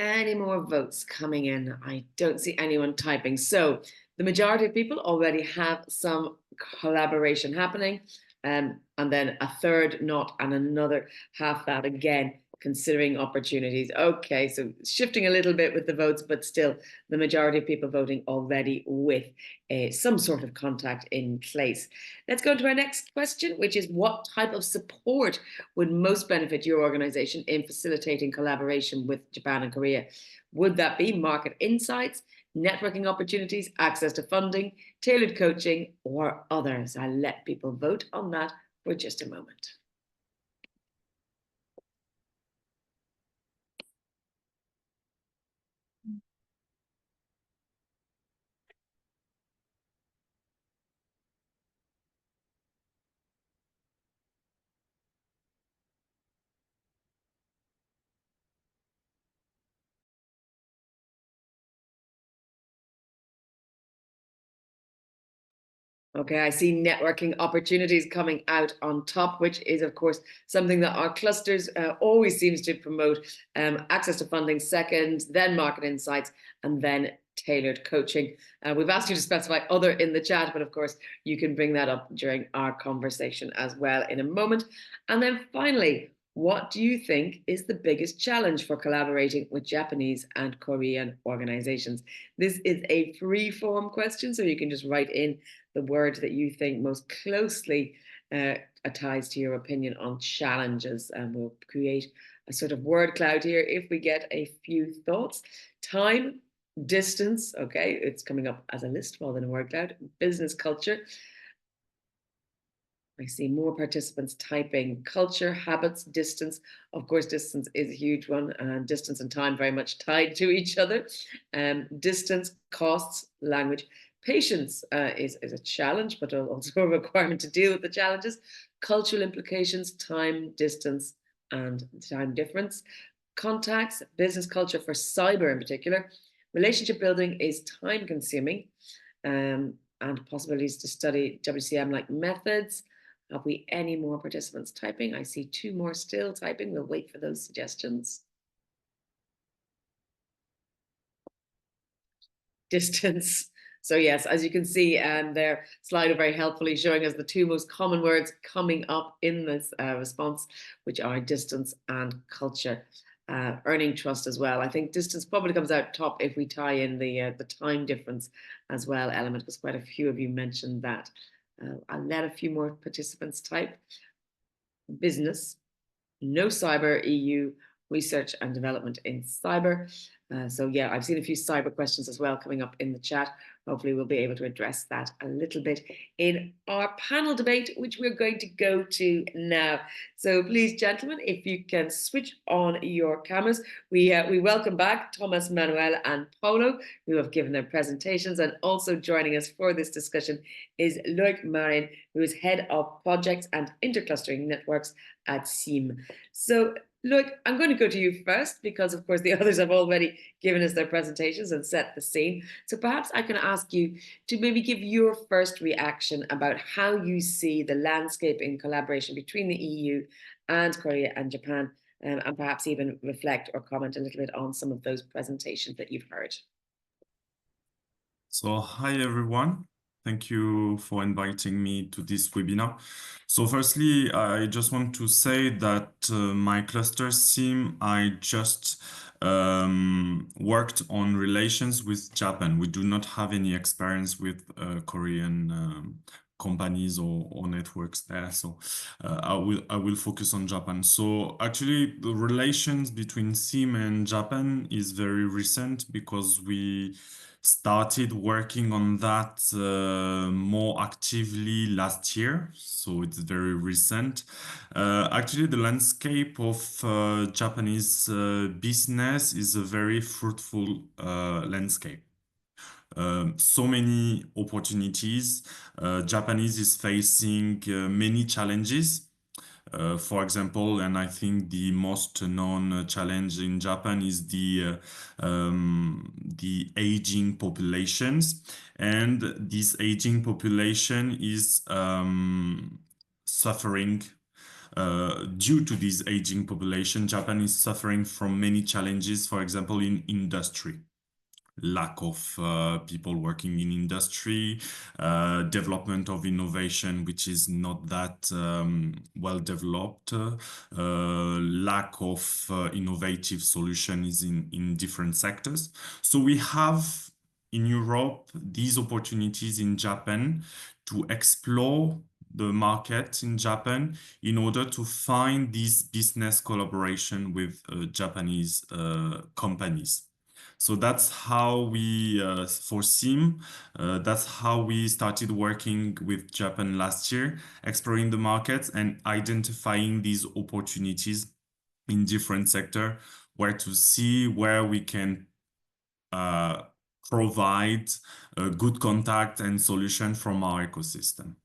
Any more votes coming in? I don't see anyone typing. So the majority of people already have some collaboration happening, and then a third not, and another half that again, considering opportunities. Okay, so shifting a little bit with the votes, but still the majority of people voting already with some sort of contact in place. Let's go to our next question, which is: what type of support would most benefit your organization in facilitating collaboration with Japan and Korea? Would that be market insights, networking opportunities, access to funding, tailored coaching, or others? I'll let people vote on that for just a moment. Okay, I see networking opportunities coming out on top, which is, of course, something that our clusters always seems to promote. Access to funding second, then market insights, and then tailored coaching. We've asked you to specify other in the chat, but of course, you can bring that up during our conversation as well in a moment. And then finally, what do you think is the biggest challenge for collaborating with Japanese and Korean organizations? This is a free-form question, so you can just write in the word that you think most closely ties to your opinion on challenges, and we'll create a sort of word cloud here if we get a few thoughts. Time, distance, okay, it's coming up as a list rather than a word cloud. Business culture. I see more participants typing culture, habits, distance. Of course, distance is a huge one, and distance and time very much tied to each other. Distance, costs, language. Patience is a challenge, but also a requirement to deal with the challenges. Cultural implications, time, distance, and time difference. contacts, business culture for cyber in particular. Relationship building is time consuming, and possibilities to study WCM-like methods. Have we any more participants typing? I see 2 more still typing. We'll wait for those suggestions. Distance. So yes, as you can see, their slide are very helpfully showing us the 2 most common words coming up in this response, which are distance and culture. Earning trust as well. I think distance probably comes out top if we tie in the time difference as well element, because quite a few of you mentioned that. I'll let a few more participants type. Business, no cyber, EU, research and development in cyber. So yeah, I've seen a few cyber questions as well coming up in the chat. Hopefully we'll be able to address that a little bit in our panel debate, which we're going to go to now. So please, gentlemen, if you can switch on your cameras. We welcome back Thomas, Manuel and Paulo, who have given their presentations, and also joining us for this discussion is Loic Marin, who is Head of Projects and Interclustering Networks at SIEM. So look, I'm going to go to you first because, of course, the others have already given us their presentations and set the scene. So perhaps I can ask you to maybe give your first reaction about how you see the landscape in collaboration between the EU and Korea and Japan, and perhaps even reflect or comment a little bit on some of those presentations that you've heard. So, hi everyone. Thank you for inviting me to this webinar. So firstly, I just want to say that my cluster SIEM, I just worked on relations with Japan. We do not have any experience with Korean companies or networks there. So I will focus on Japan. So actually the relations between SIEM and Japan is very recent because we started working on that more actively last year, so it's very recent. Actually, the landscape of Japanese business is a very fruitful landscape. So many opportunities. Japanese is facing many challenges. For example, and I think the most known challenge in Japan is the aging populations, and this aging population is suffering. Due to this aging population, Japan is suffering from many challenges, for example, in industry. Lack of people working in industry, development of innovation, which is not that well developed, lack of innovative solutions in different sectors. So we have in Europe these opportunities in Japan to explore the market in Japan in order to find this business collaboration with Japanese companies. So that's how we, for SIEM, that's how we started working with Japan last year, exploring the markets and identifying these opportunities in different sectors, where to see where we can provide a good contact and solution from our ecosystem.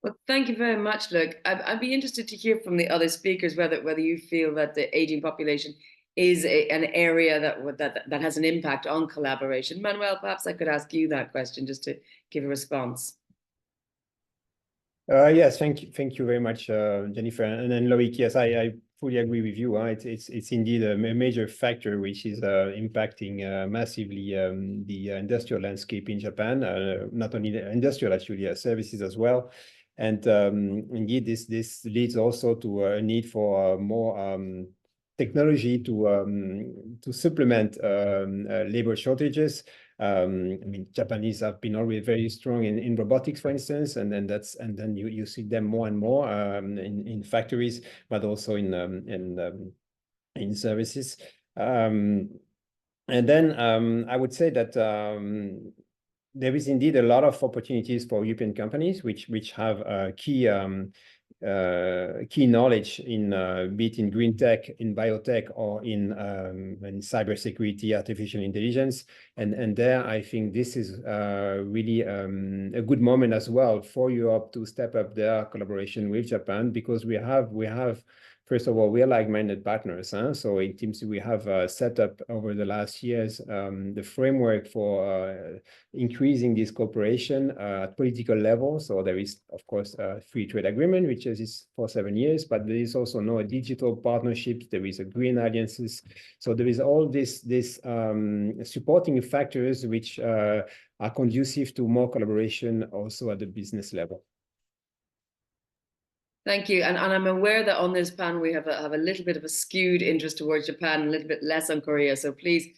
Well, thank you very much, Luke. I'd be interested to hear from the other speakers whether you feel that the aging population is an area that has an impact on collaboration. Manuel, perhaps I could ask you that question just to give a response. Yes, thank you very much, Jennifer. And then Loic, yes, I fully agree with you. It's indeed a major factor which is impacting massively the industrial landscape in Japan, not only the industrial, actually, services as well. And indeed, this leads also to a need for more technology to supplement labor shortages. I mean, Japanese have been always very strong in robotics, for instance, and then you see them more and more in factories, but also in services. And then I would say that there is indeed a lot of opportunities for European companies which have key knowledge in be it in green tech, in biotech, or in cybersecurity, artificial intelligence, and there I think this is really a good moment as well for Europe to step up their collaboration with Japan, because we have first of all, we are like-minded partners. So it seems we have set up over the last years the framework for increasing this cooperation at political level. So there is, of course, a free trade agreement, which is for 7 years, but there is also no digital partnerships. There is a green alliances. So there is all this supporting factors which are conducive to more collaboration also at the business level. Thank you. And I'm aware that on this panel, we have a little bit of a skewed interest towards Japan, a little bit less on Korea. So please,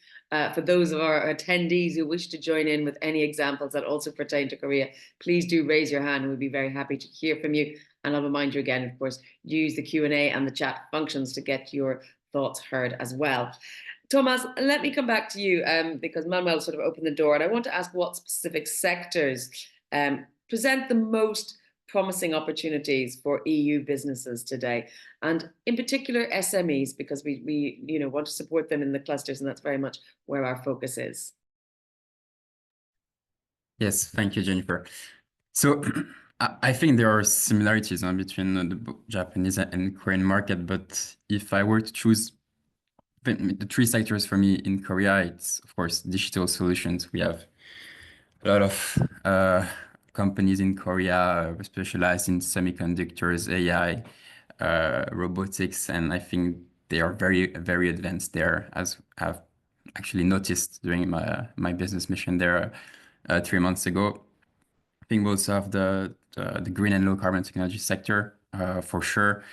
for those of our attendees who wish to join in with any examples that also pertain to Korea, please do raise your hand. We'd be very happy to hear from you. And I'll remind you again, of course, use the Q&A and the chat functions to get your thoughts heard as well. Thomas, let me come back to you because Manuel sort of opened the door. And I want to ask what specific sectors present the most promising opportunities for EU businesses today, and in particular SMEs, because we want to support them in the clusters, and that's very much where our focus is. Yes, thank you, Jennifer. So I think there are similarities between the Japanese and Korean market, but if I were to choose the three sectors for me in Korea, it's of course digital solutions. We have a lot of companies in Korea specialized in semiconductors, AI, robotics, and I think they are very, very advanced there, as I've actually noticed during my business mission there 3 months ago. I think we also have the green and low carbon technology sector for sure.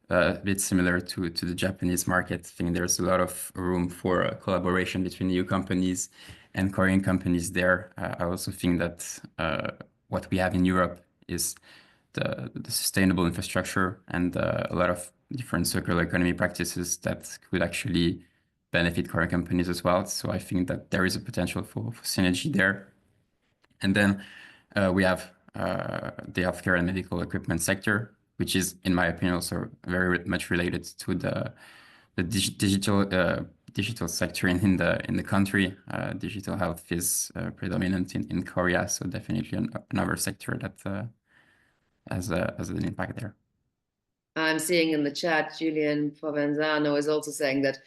A bit similar to the Japanese market. I think there's a lot of room for collaboration between EU companies and Korean companies there. I also think that what we have in Europe is the sustainable infrastructure and a lot of different circular economy practices that could actually benefit Korean companies as well. So I think that there is a potential for synergy there. And then we have the healthcare and medical equipment sector, which is, in my opinion, also very much related to the digital sector in the country. Digital health is predominant in Korea, so definitely another sector that has an impact there. I'm seeing in the chat, Julian Provenzano is also saying that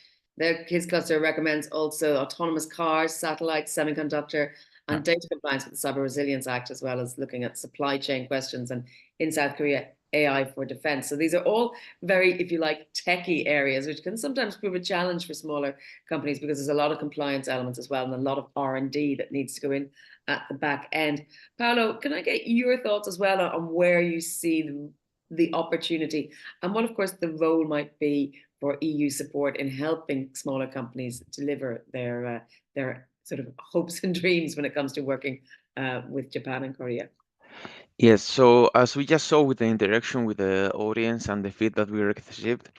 his cluster recommends also autonomous cars, satellites, semiconductor, and data compliance with the Cyber Resilience Act, as well as looking at supply chain questions, and in South Korea, AI for defense. So these are all very, if you like, techie areas, which can sometimes prove a challenge for smaller companies because there's a lot of compliance elements as well, and a lot of R&D that needs to go in at the back end. Paolo, can I get your thoughts as well on where you see the opportunity and what, of course, the role might be for EU support in helping smaller companies deliver their sort of hopes and dreams when it comes to working with Japan and Korea? Yes, so as we just saw with the interaction with the audience and the feedback we received,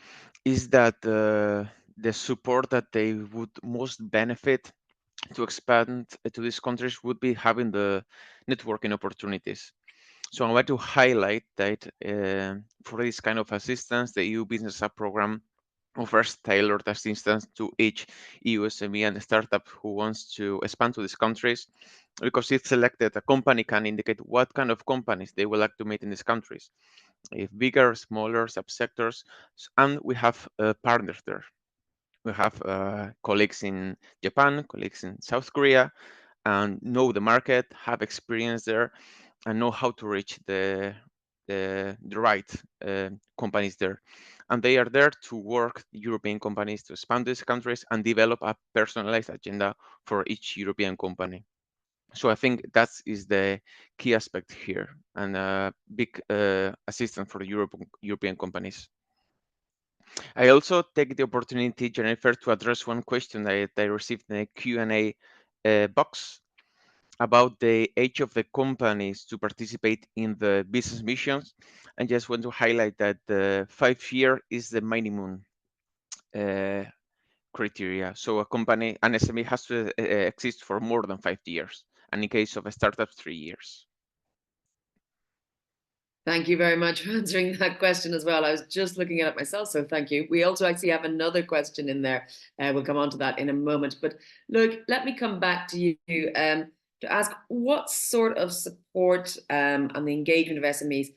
is that the support that they would most benefit to expand to these countries would be having the networking opportunities. So I want to highlight that for this kind of assistance, the EU Business Hub program offers tailored assistance to each EU SME and startup who wants to expand to these countries, because it's selected, a company can indicate what kind of companies they would like to meet in these countries, if bigger, smaller, subsectors, and we have partners there. We have colleagues in Japan, colleagues in South Korea, and know the market, have experience there, and know how to reach the right companies there. And they are there to work European companies to expand these countries and develop a personalized agenda for each European company. So I think that is the key aspect here, and a big assistance for European companies. I also take the opportunity, Jennifer, to address one question that I received in the Q&A box about the age of the companies to participate in the business missions. I just want to highlight that the 5-year is the minimum criteria. So a company, an SME, has to exist for more than 5 years, and in case of a startup, 3 years. Thank you very much for answering that question as well. I was just looking at it myself, so thank you. We also actually have another question in there. We'll come on to that in a moment. But look, let me come back to you. to ask what sort of support and the engagement of SMEs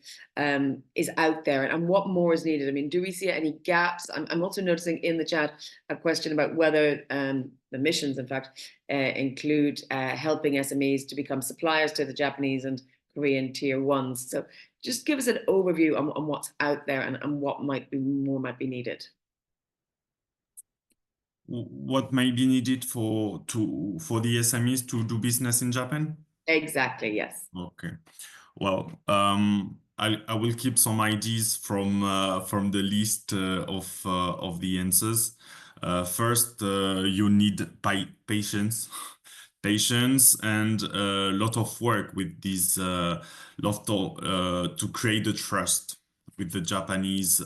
is out there, and what more is needed. I mean, do we see any gaps? I'm also noticing in the chat a question about whether the missions, in fact, include helping SMEs to become suppliers to the Japanese and Korean tier ones. So just give us an overview on what's out there and what might be needed. What may be needed for the SMEs to do business in Japan? Exactly, yes. Okay. Well, I will keep some ideas from the list of the answers. First, you need patience, patience, and a lot of work with these lot to create the trust with the Japanese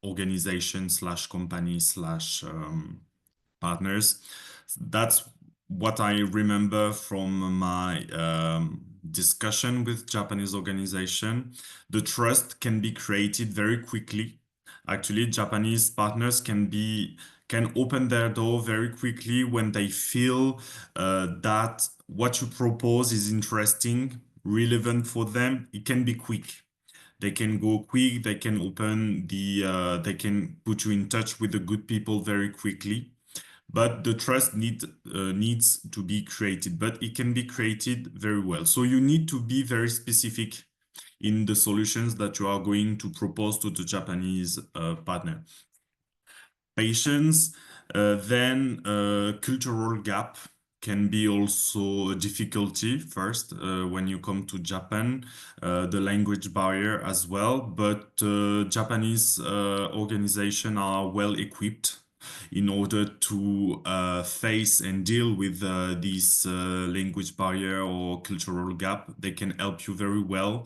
organization slash company slash partners. That's what I remember from my discussion with Japanese organization. The trust can be created very quickly. Actually, Japanese partners can open their door very quickly when they feel that what you propose is interesting, relevant for them. It can be quick. They can go quick. They can they can put you in touch with the good people very quickly. But the trust needs to be created, but it can be created very well. So you need to be very specific in the solutions that you are going to propose to the Japanese partner. Patience, then cultural gap can be also a difficulty first when you come to Japan, the language barrier as well, but Japanese organizations are well equipped in order to face and deal with this language barrier or cultural gap. They can help you very well.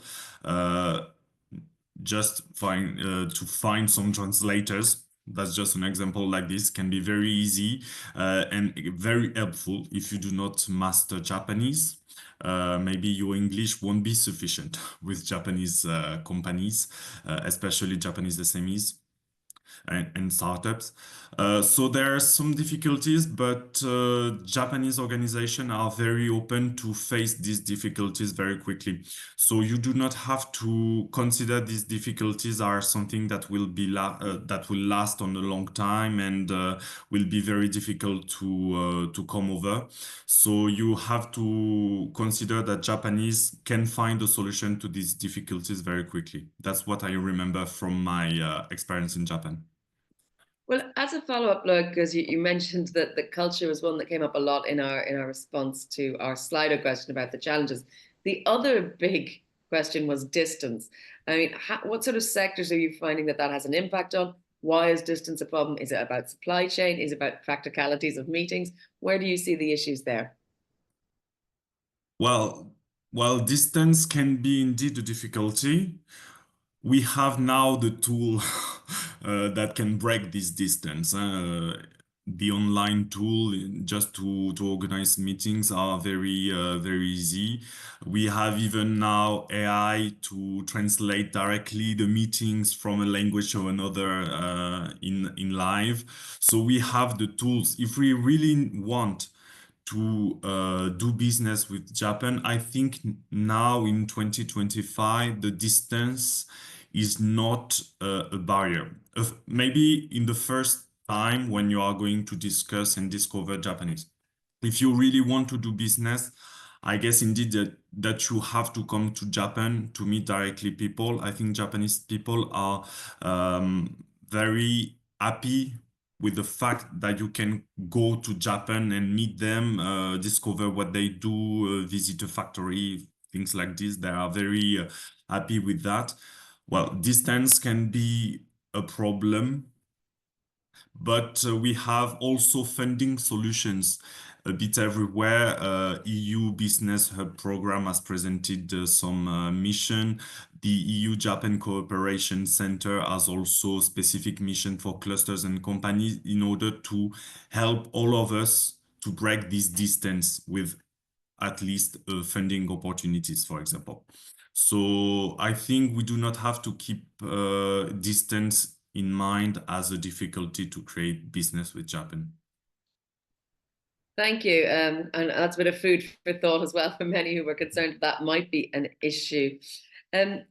Just to find some translators. That's just an example like this, can be very easy and very helpful if you do not master Japanese. Maybe your English won't be sufficient with Japanese companies, especially Japanese SMEs. And startups. So there are some difficulties, but Japanese organizations are very open to face these difficulties very quickly. So you do not have to consider these difficulties are something that will last on a long time and will be very difficult to come over. So you have to consider that Japanese can find a solution to these difficulties very quickly. That's what I remember from my experience in Japan. Well, as a follow-up, because you mentioned that the culture was one that came up a lot in our response to our Slido question about the challenges. The other big question was distance. I mean, what sort of sectors are you finding that has an impact on? Why is distance a problem? Is it about supply chain? Is it about practicalities of meetings? Where do you see the issues there? Well, while distance can be indeed a difficulty, we have now the tool that can break this distance. The online tool just to organize meetings are very easy. We have even now AI to translate directly the meetings from a language to another in live. So we have the tools. If we really want to do business with Japan, I think now in 2025, the distance is not a barrier. Maybe in the first time when you are going to discuss and discover Japanese. If you really want to do business, I guess indeed that you have to come to Japan to meet directly people. I think Japanese people are very happy with the fact that you can go to Japan and meet them, discover what they do, visit a factory, things like this. They are very happy with that. Well, distance can be a problem, but we have also funding solutions a bit everywhere. EU Business Hub program has presented some mission. The EU-Japan Cooperation Center has also specific mission for clusters and companies in order to help all of us to break this distance with at least funding opportunities, for example. So I think we do not have to keep distance in mind as a difficulty to create business with Japan. Thank you. And that's a bit of food for thought as well for many who were concerned that might be an issue. Um,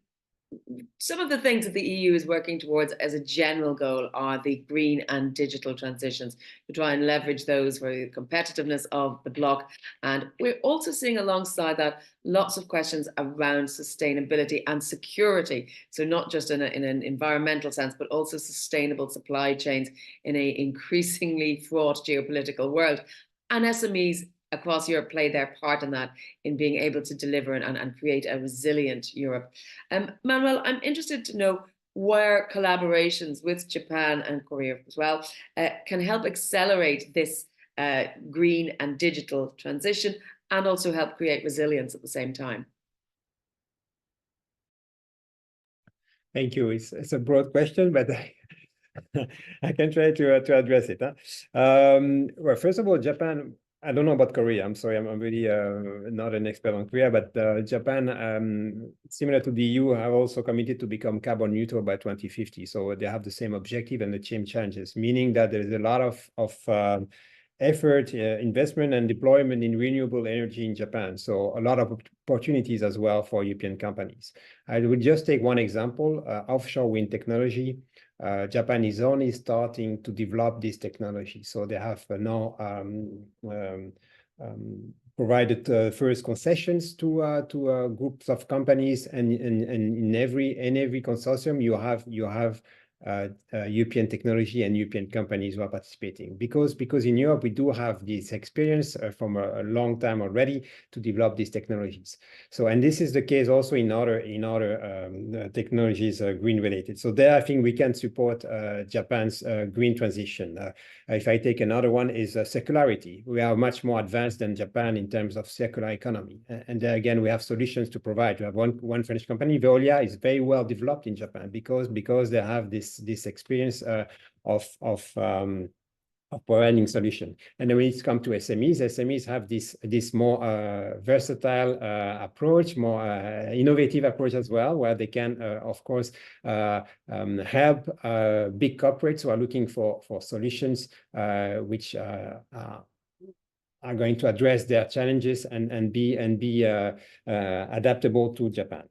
some of the things that the EU is working towards as a general goal are the green and digital transitions to try and leverage those for the competitiveness of the bloc. And we're also seeing alongside that lots of questions around sustainability and security. So not just in an environmental sense, but also sustainable supply chains in an increasingly fraught geopolitical world. And SMEs across Europe play their part in that, in being able to deliver and create a resilient Europe. Manuel, I'm interested to know where collaborations with Japan and Korea as well can help accelerate this green and digital transition and also help create resilience at the same time. Thank you. It's a broad question, but I can try to address it. Well, first of all, Japan. I don't know about Korea. I'm sorry, I'm really not an expert on Korea, but Japan, similar to the EU, have also committed to become carbon neutral by 2050. So they have the same objective and the same challenges, meaning that there's a lot of effort, investment, and deployment in renewable energy in Japan. So a lot of opportunities as well for European companies. I would just take one example: offshore wind technology. Japan is only starting to develop this technology. So they have now provided first concessions to groups of companies, and in every consortium you have European technology and European companies who are participating, because in Europe we do have this experience from a long time already to develop these technologies. So, and this is the case also in other technologies green related. So there I think we can support Japan's green transition. If I take another one is circularity. We are much more advanced than Japan in terms of circular economy, and there again we have solutions to provide. We have one French company, Veolia, is very well developed in Japan because they have this experience of providing solution. And then when it comes to SMEs have this more versatile approach, more innovative approach as well, where they can, of course, help big corporates who are looking for solutions which are going to address their challenges and be adaptable to Japan.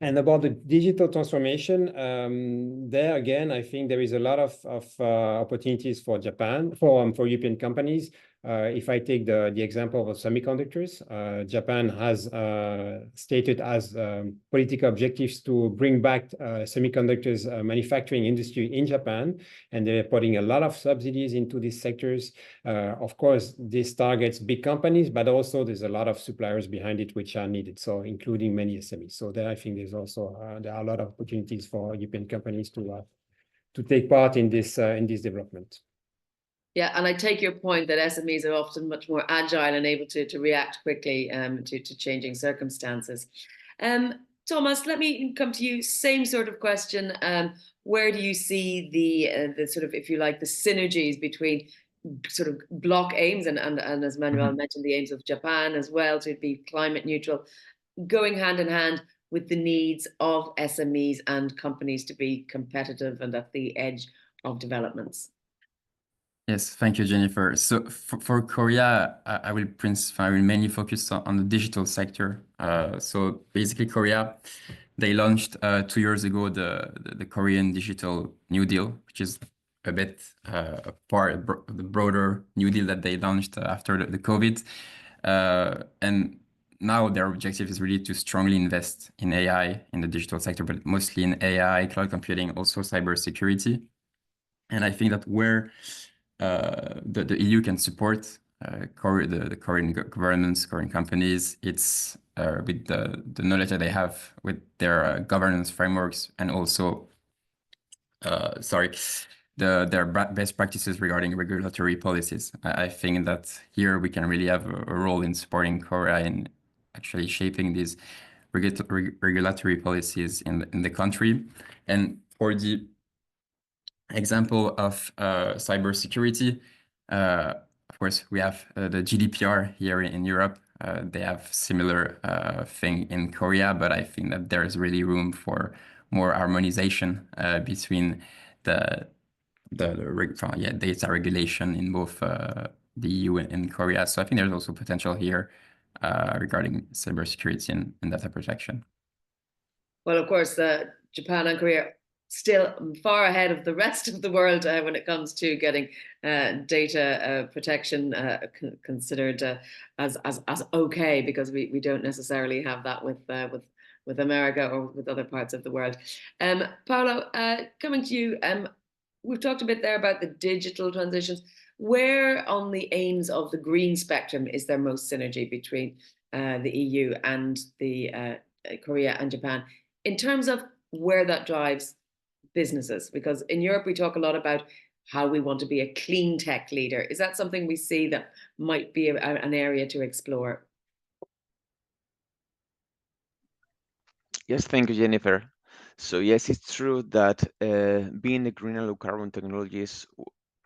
And about the digital transformation, there again, I think there is a lot of opportunities for Japan, for European companies. If I take the example of semiconductors, Japan has stated as political objectives to bring back semiconductors manufacturing industry in Japan, and they're putting a lot of subsidies into these sectors. Of course, this targets big companies, but also there's a lot of suppliers behind it which are needed, so including many SMEs. So there I think there's also there are a lot of opportunities for European companies to take part in this development. Yeah, and I take your point that SMEs are often much more agile and able to react quickly to changing circumstances. Thomas, let me come to you. Same sort of question. Where do you see the sort of, if you like, the synergies between sort of bloc aims and as Manuel mentioned, the aims of Japan as well to be climate neutral, going hand in hand with the needs of SMEs and companies to be competitive and at the edge of developments? Yes, thank you, Jennifer. So for Korea, I will mainly focus on the digital sector. So basically, Korea, they launched 2 years ago the Korean Digital New Deal, which is a bit part of the broader New Deal that they launched after the COVID. And now their objective is really to strongly invest in AI in the digital sector, but mostly in AI, cloud computing, also cybersecurity. And I think that where the EU can support the Korean governments, Korean companies, it's with the knowledge that they have with their governance frameworks, and also their best practices regarding regulatory policies. I think that here we can really have a role in supporting Korea in actually shaping these regulatory policies in the country. And for the example of cybersecurity, of course, we have the GDPR here in Europe. They have similar thing in Korea, but I think that there is really room for more harmonization between the data regulation in both the EU and Korea. So I think there's also potential here regarding cybersecurity and data protection. Well, of course, Japan and Korea still far ahead of the rest of the world when it comes to getting data protection considered as okay, because we don't necessarily have that with America or with other parts of the world. Paolo, coming to you, we've talked a bit there about the digital transitions. Where on the aims of the green spectrum is there most synergy between the EU and the Korea and Japan, in terms of where that drives businesses? Because in Europe, we talk a lot about how we want to be a clean tech leader. Is that something we see that might be an area to explore? Yes, thank you, Jennifer. So yes, it's true that being a green and low carbon technology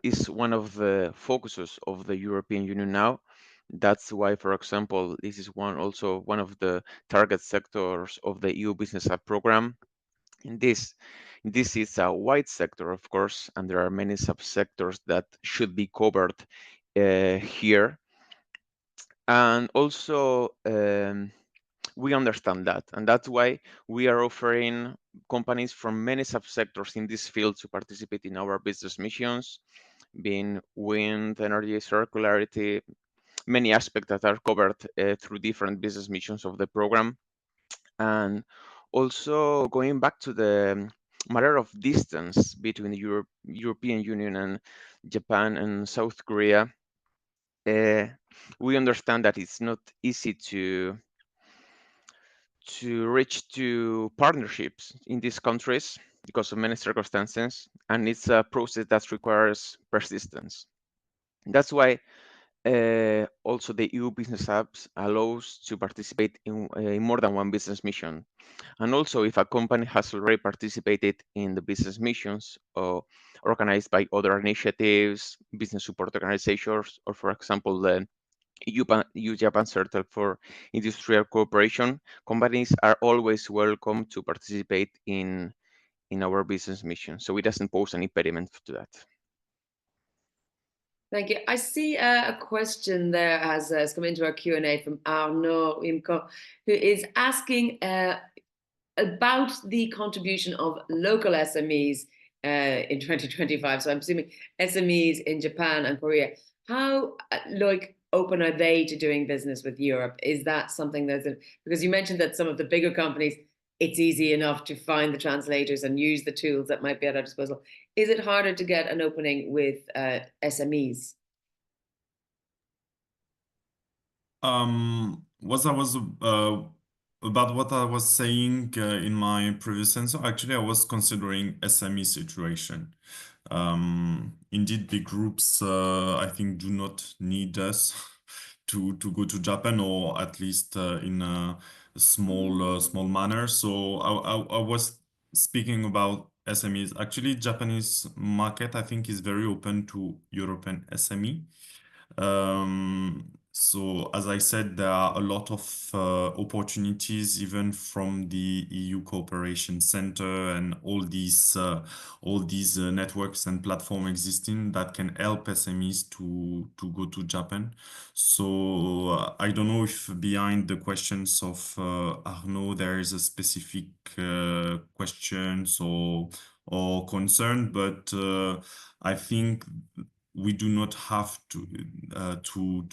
is one of the focuses of the European Union now. That's why, for example, this is one of the target sectors of the EU Business Hub program. And this is a wide sector, of course, and there are many subsectors that should be covered here. And also, we understand that, and that's why we are offering companies from many subsectors in this field to participate in our business missions, being wind, energy, circularity, many aspects that are covered through different business missions of the program. And also going back to the matter of distance between the European Union and Japan and South Korea, we understand that it's not easy to reach to partnerships in these countries because of many circumstances, and it's a process that requires persistence. That's why also the EU Business Hubs allows to participate in more than one business mission. And also, if a company has already participated in the business missions organized by other initiatives, business support organizations, or for example, the EU-Japan Circle for Industrial Cooperation, companies are always welcome to participate in our business mission. So it doesn't pose an impediment to that. Thank you. I see a question there has come into our Q&A from Arnaud Imco, who is asking about the contribution of local SMEs in 2025. So I'm assuming SMEs in Japan and Korea. How open are they to doing business with Europe? Is that something because you mentioned that some of the bigger companies, it's easy enough to find the translators and use the tools that might be at our disposal. Is it harder to get an opening with SMEs? About what I was saying in my previous answer, actually, I was considering SME situation. Indeed, big groups, I think, do not need us to go to Japan, or at least in a small manner. So I was speaking about SMEs. Actually, Japanese market, I think, is very open to European SME. So as I said, there are a lot of opportunities even from the EU Cooperation Center and all these networks and platforms existing that can help SMEs to go to Japan. So I don't know if behind the questions of Arnaud there is a specific questions or concern, but I think we do not have to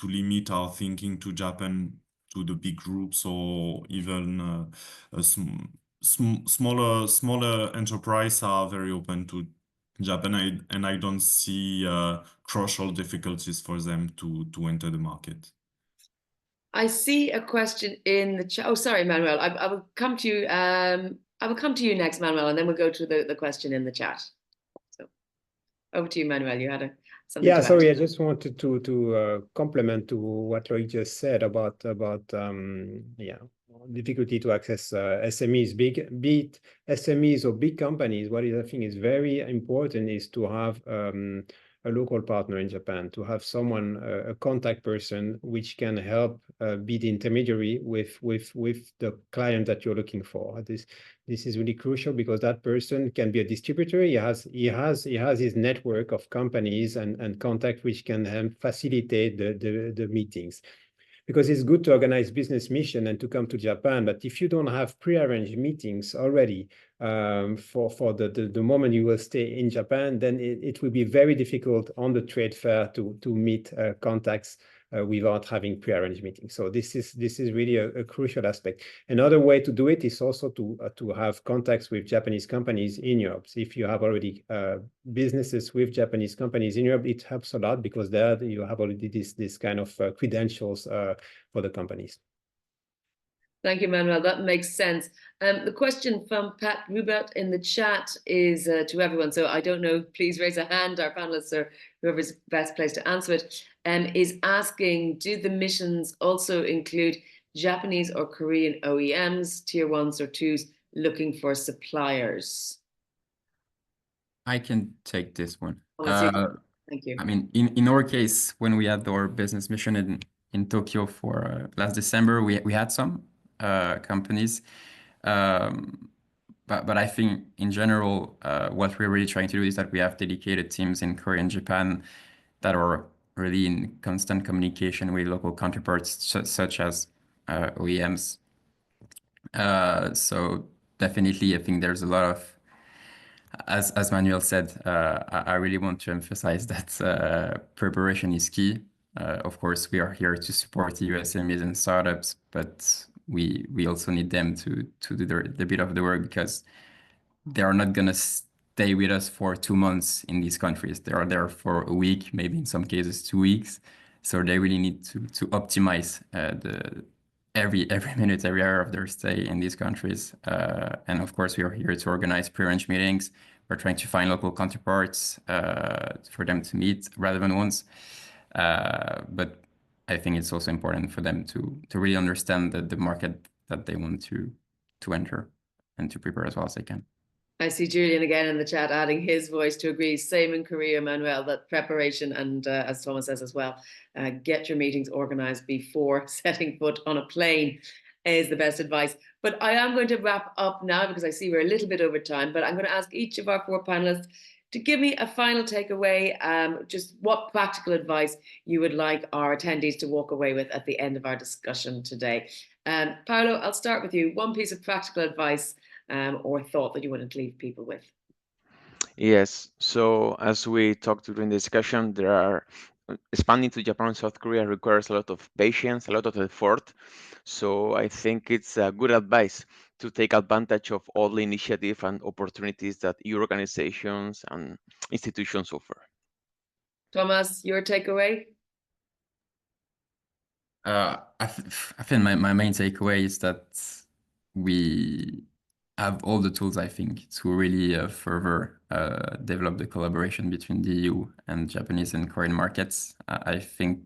limit our thinking to Japan, to the big groups, or even smaller enterprise are very open to Japan, and I don't see crucial difficulties for them to enter the market. I see a question in the chat. Oh, sorry, Manuel. I will come to you. I will come to you next, Manuel, and then we'll go to the question in the chat. So over to you, Manuel. You had something to add. Sorry, I just wanted to complement to what Loic just said about difficulty to access SMEs, be it SMEs or big companies. What I think is very important is to have a local partner in Japan, to have someone, a contact person, which can help be the intermediary with the client that you're looking for. This is really crucial, because that person can be a distributor. He has his network of companies and contact, which can facilitate the meetings. Because it's good to organize business mission and to come to Japan, but if you don't have pre-arranged meetings already for the moment you will stay in Japan, then it will be very difficult on the trade fair to meet contacts without having pre-arranged meetings. So this is really a crucial aspect. Another way to do it is also to have contacts with Japanese companies in Europe. So if you have already businesses with Japanese companies in Europe, it helps a lot, because there you have already this kind of credentials for the companies. Thank you, Manuel. That makes sense. The question from Pat Rubert in the chat is to everyone. So I don't know, please raise a hand, our panelists or whoever's best placed to answer it, is asking, do the missions also include Japanese or Korean OEMs, tier 1s or 2s, looking for suppliers? I can take this one. Thank you. I mean, in our case, when we had our business mission in Tokyo for last December, we had some companies. But I think in general, what we're really trying to do is that we have dedicated teams in Korea and Japan that are really in constant communication with local counterparts, such as OEMs. So definitely, I think there's a lot of, as Manuel said, I really want to emphasize that preparation is key. Of course, we are here to support the USMEs and startups, but we also need them to do the bit of the work, because they are not going to stay with us for 2 months in these countries. They are there for a week, maybe in some cases 2 weeks. So they really need to optimize every minute, every hour of their stay in these countries. And of course, we are here to organize pre-arranged meetings. We're trying to find local counterparts for them to meet, relevant ones. But I think it's also important for them to really understand the market that they want to enter, and to prepare as well as they can. I see Julian again in the chat adding his voice to agree. Same in Korea, Manuel, that preparation and as Thomas says as well, get your meetings organized before setting foot on a plane is the best advice. But I am going to wrap up now, because I see we're a little bit over time, but I'm going to ask each of our 4 panelists to give me a final takeaway, just what practical advice you would like our attendees to walk away with at the end of our discussion today. Paolo, I'll start with you. One piece of practical advice or thought that you want to leave people with. Yes, so as we talked during the discussion, expanding to Japan and South Korea requires a lot of patience, a lot of effort. So I think it's a good advice to take advantage of all the initiative and opportunities that EU organizations and institutions offer. Thomas, your takeaway? I think my main takeaway is that we have all the tools, I think, to really further develop the collaboration between the EU and Japanese and Korean markets. I think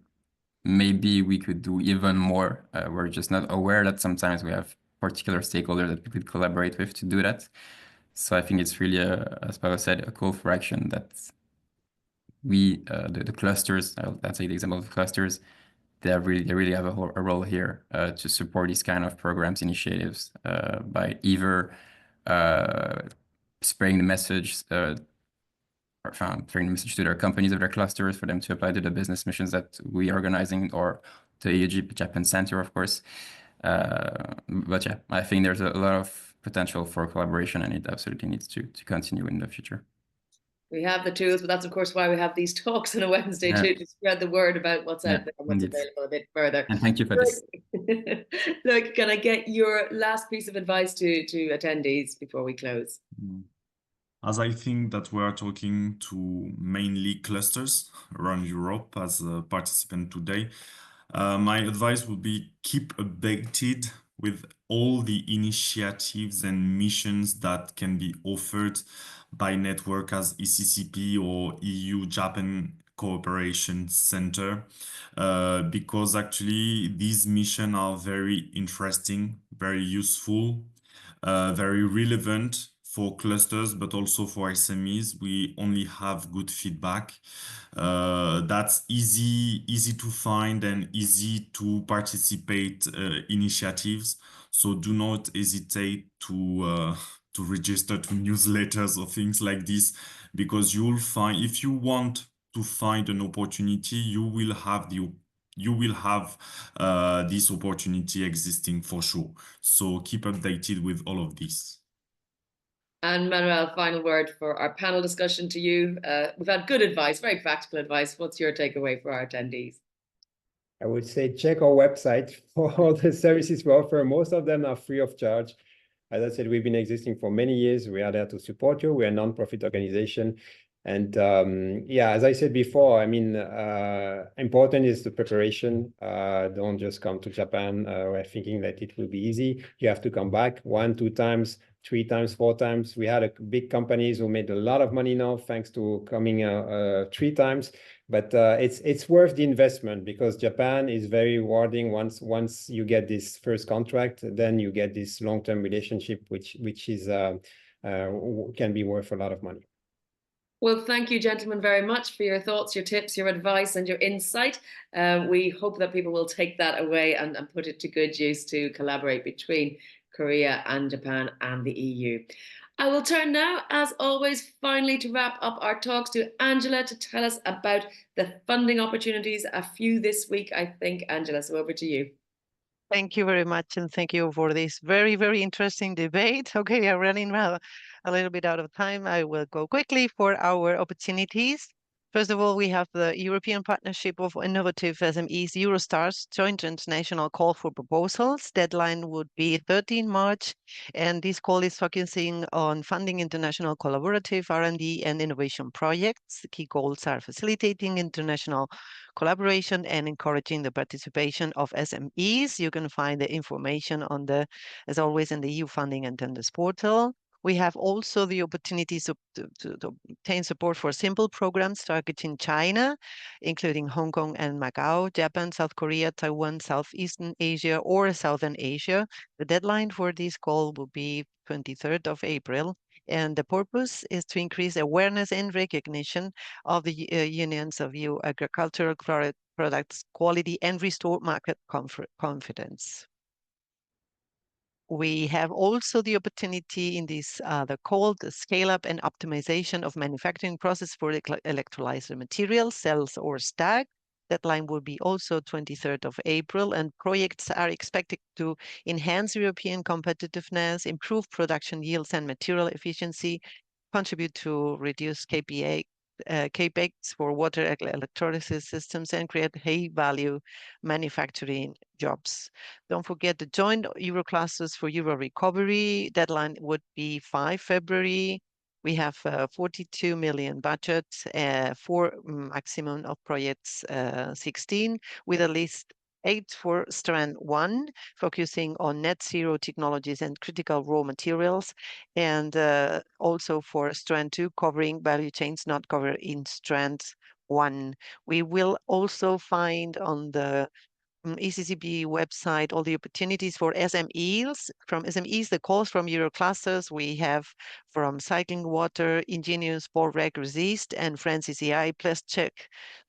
maybe we could do even more. We're just not aware that sometimes we have particular stakeholders that we could collaborate with to do that. So I think it's really, as Paolo said, a call for action that we, the clusters, let's say the example of clusters, they really have a role here to support these kind of programs, initiatives, by either spreading the message, spreading the message to their companies or their clusters for them to apply to the business missions that we are organizing, or the EU Japan Center, of course. But yeah, I think there's a lot of potential for collaboration, and it absolutely needs to continue in the future. We have the tools, but that's of course why we have these talks on a Wednesday too, to spread the word about what's out there and what's available a bit further. And thank you for this. Look, can I get your last piece of advice to attendees before we close? As I think that we are talking to mainly clusters around Europe as a participant today, my advice would be keep updated with all the initiatives and missions that can be offered by network as ECCP or EU-Japan Cooperation Center, because actually these missions are very interesting, very useful, very relevant for clusters, but also for SMEs. We only have good feedback. That's easy to find and easy to participate initiatives. So do not hesitate to register to newsletters or things like this, because you'll find, if you want to find an opportunity, you will have this opportunity existing for sure. So keep updated with all of this. And Manuel, final word for our panel discussion to you. We've had good advice, very practical advice. What's your takeaway for our attendees? I would say check our website for all the services we offer. Most of them are free of charge. As I said, we've been existing for many years. We are there to support you. We're a non-profit organization. And yeah, as I said before, I mean, important is the preparation. Don't just come to Japan thinking that it will be easy. You have to come back 1, 2 times, 3 times, 4 times. We had big companies who made a lot of money now thanks to coming 3 times. But it's worth the investment, because Japan is very rewarding. Once you get this first contract, then you get this long-term relationship, which is can be worth a lot of money. Well, thank you, gentlemen, very much for your thoughts, your tips, your advice, and your insight. We hope that people will take that away and put it to good use to collaborate between Korea and Japan and the EU. I will turn now, as always, finally to wrap up our talks to Angela to tell us about the funding opportunities, a few this week, I think. Angela, so over to you. Thank you very much, and thank you for this very, very interesting debate. Okay, we are running a little bit out of time. I will go quickly for our opportunities. First of all, we have the European Partnership of Innovative SMEs, Eurostars, joint international call for proposals. Deadline would be 13 March, and this call is focusing on funding international collaborative R&D and innovation projects. The key goals are facilitating international collaboration and encouraging the participation of SMEs. You can find the information on as always, in the EU funding and tenders portal. We have also the opportunities to obtain support for simple programs targeting China, including Hong Kong and Macau, Japan, South Korea, Taiwan, Southeastern Asia, or Southern Asia. The deadline for this call will be 23rd of April. And the purpose is to increase awareness and recognition of the unions of EU agricultural products quality and restore market confidence. We have also the opportunity in this, the scale up and optimization of manufacturing process for electrolyzer materials, cells or stack. Deadline will be also 23rd of April, and projects are expected to enhance European competitiveness, improve production yields and material efficiency, contribute to reduce CapEx for water electrolysis systems, and create high-value manufacturing jobs. Don't forget the joint Euro clusters for Euro recovery. Deadline would be 5 February. We have 42 million budget for maximum of projects 16, with at least 8 for strand 1, focusing on net zero technologies and critical raw materials, and also for strand 2, covering value chains not covered in strand 1. We will also find on the ECCB website all the opportunities for SMEs. From SMEs, the calls from Euro clusters we have from Cycling Water, Ingenious, Borreg, Resist, and France CCI. Please check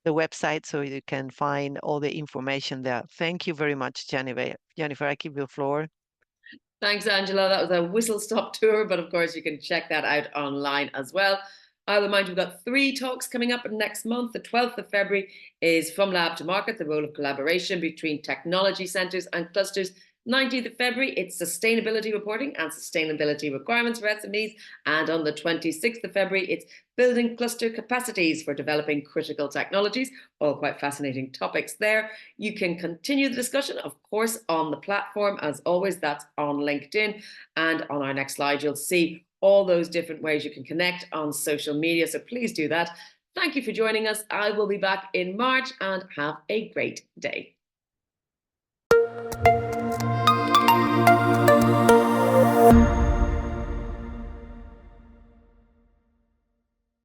the website so you can find all the information there. Thank you very much, Jennifer. Jennifer, I give you the floor. Thanks, Angela. That was a whistle-stop tour, but of course you can check that out online as well. I'll remind you, we've got 3 talks coming up next month. The 12th of February is From Lab to Market, the role of collaboration between technology centres and clusters. 19th of February, it's sustainability reporting and sustainability requirements for SMEs. And on the 26th of February, it's building cluster capacities for developing critical technologies. All quite fascinating topics there. You can continue the discussion, of course, on the platform. As always, that's on LinkedIn. And on our next slide, you'll see all those different ways you can connect on social media. So please do that. Thank you for joining us. I will be back in March, and have a great day.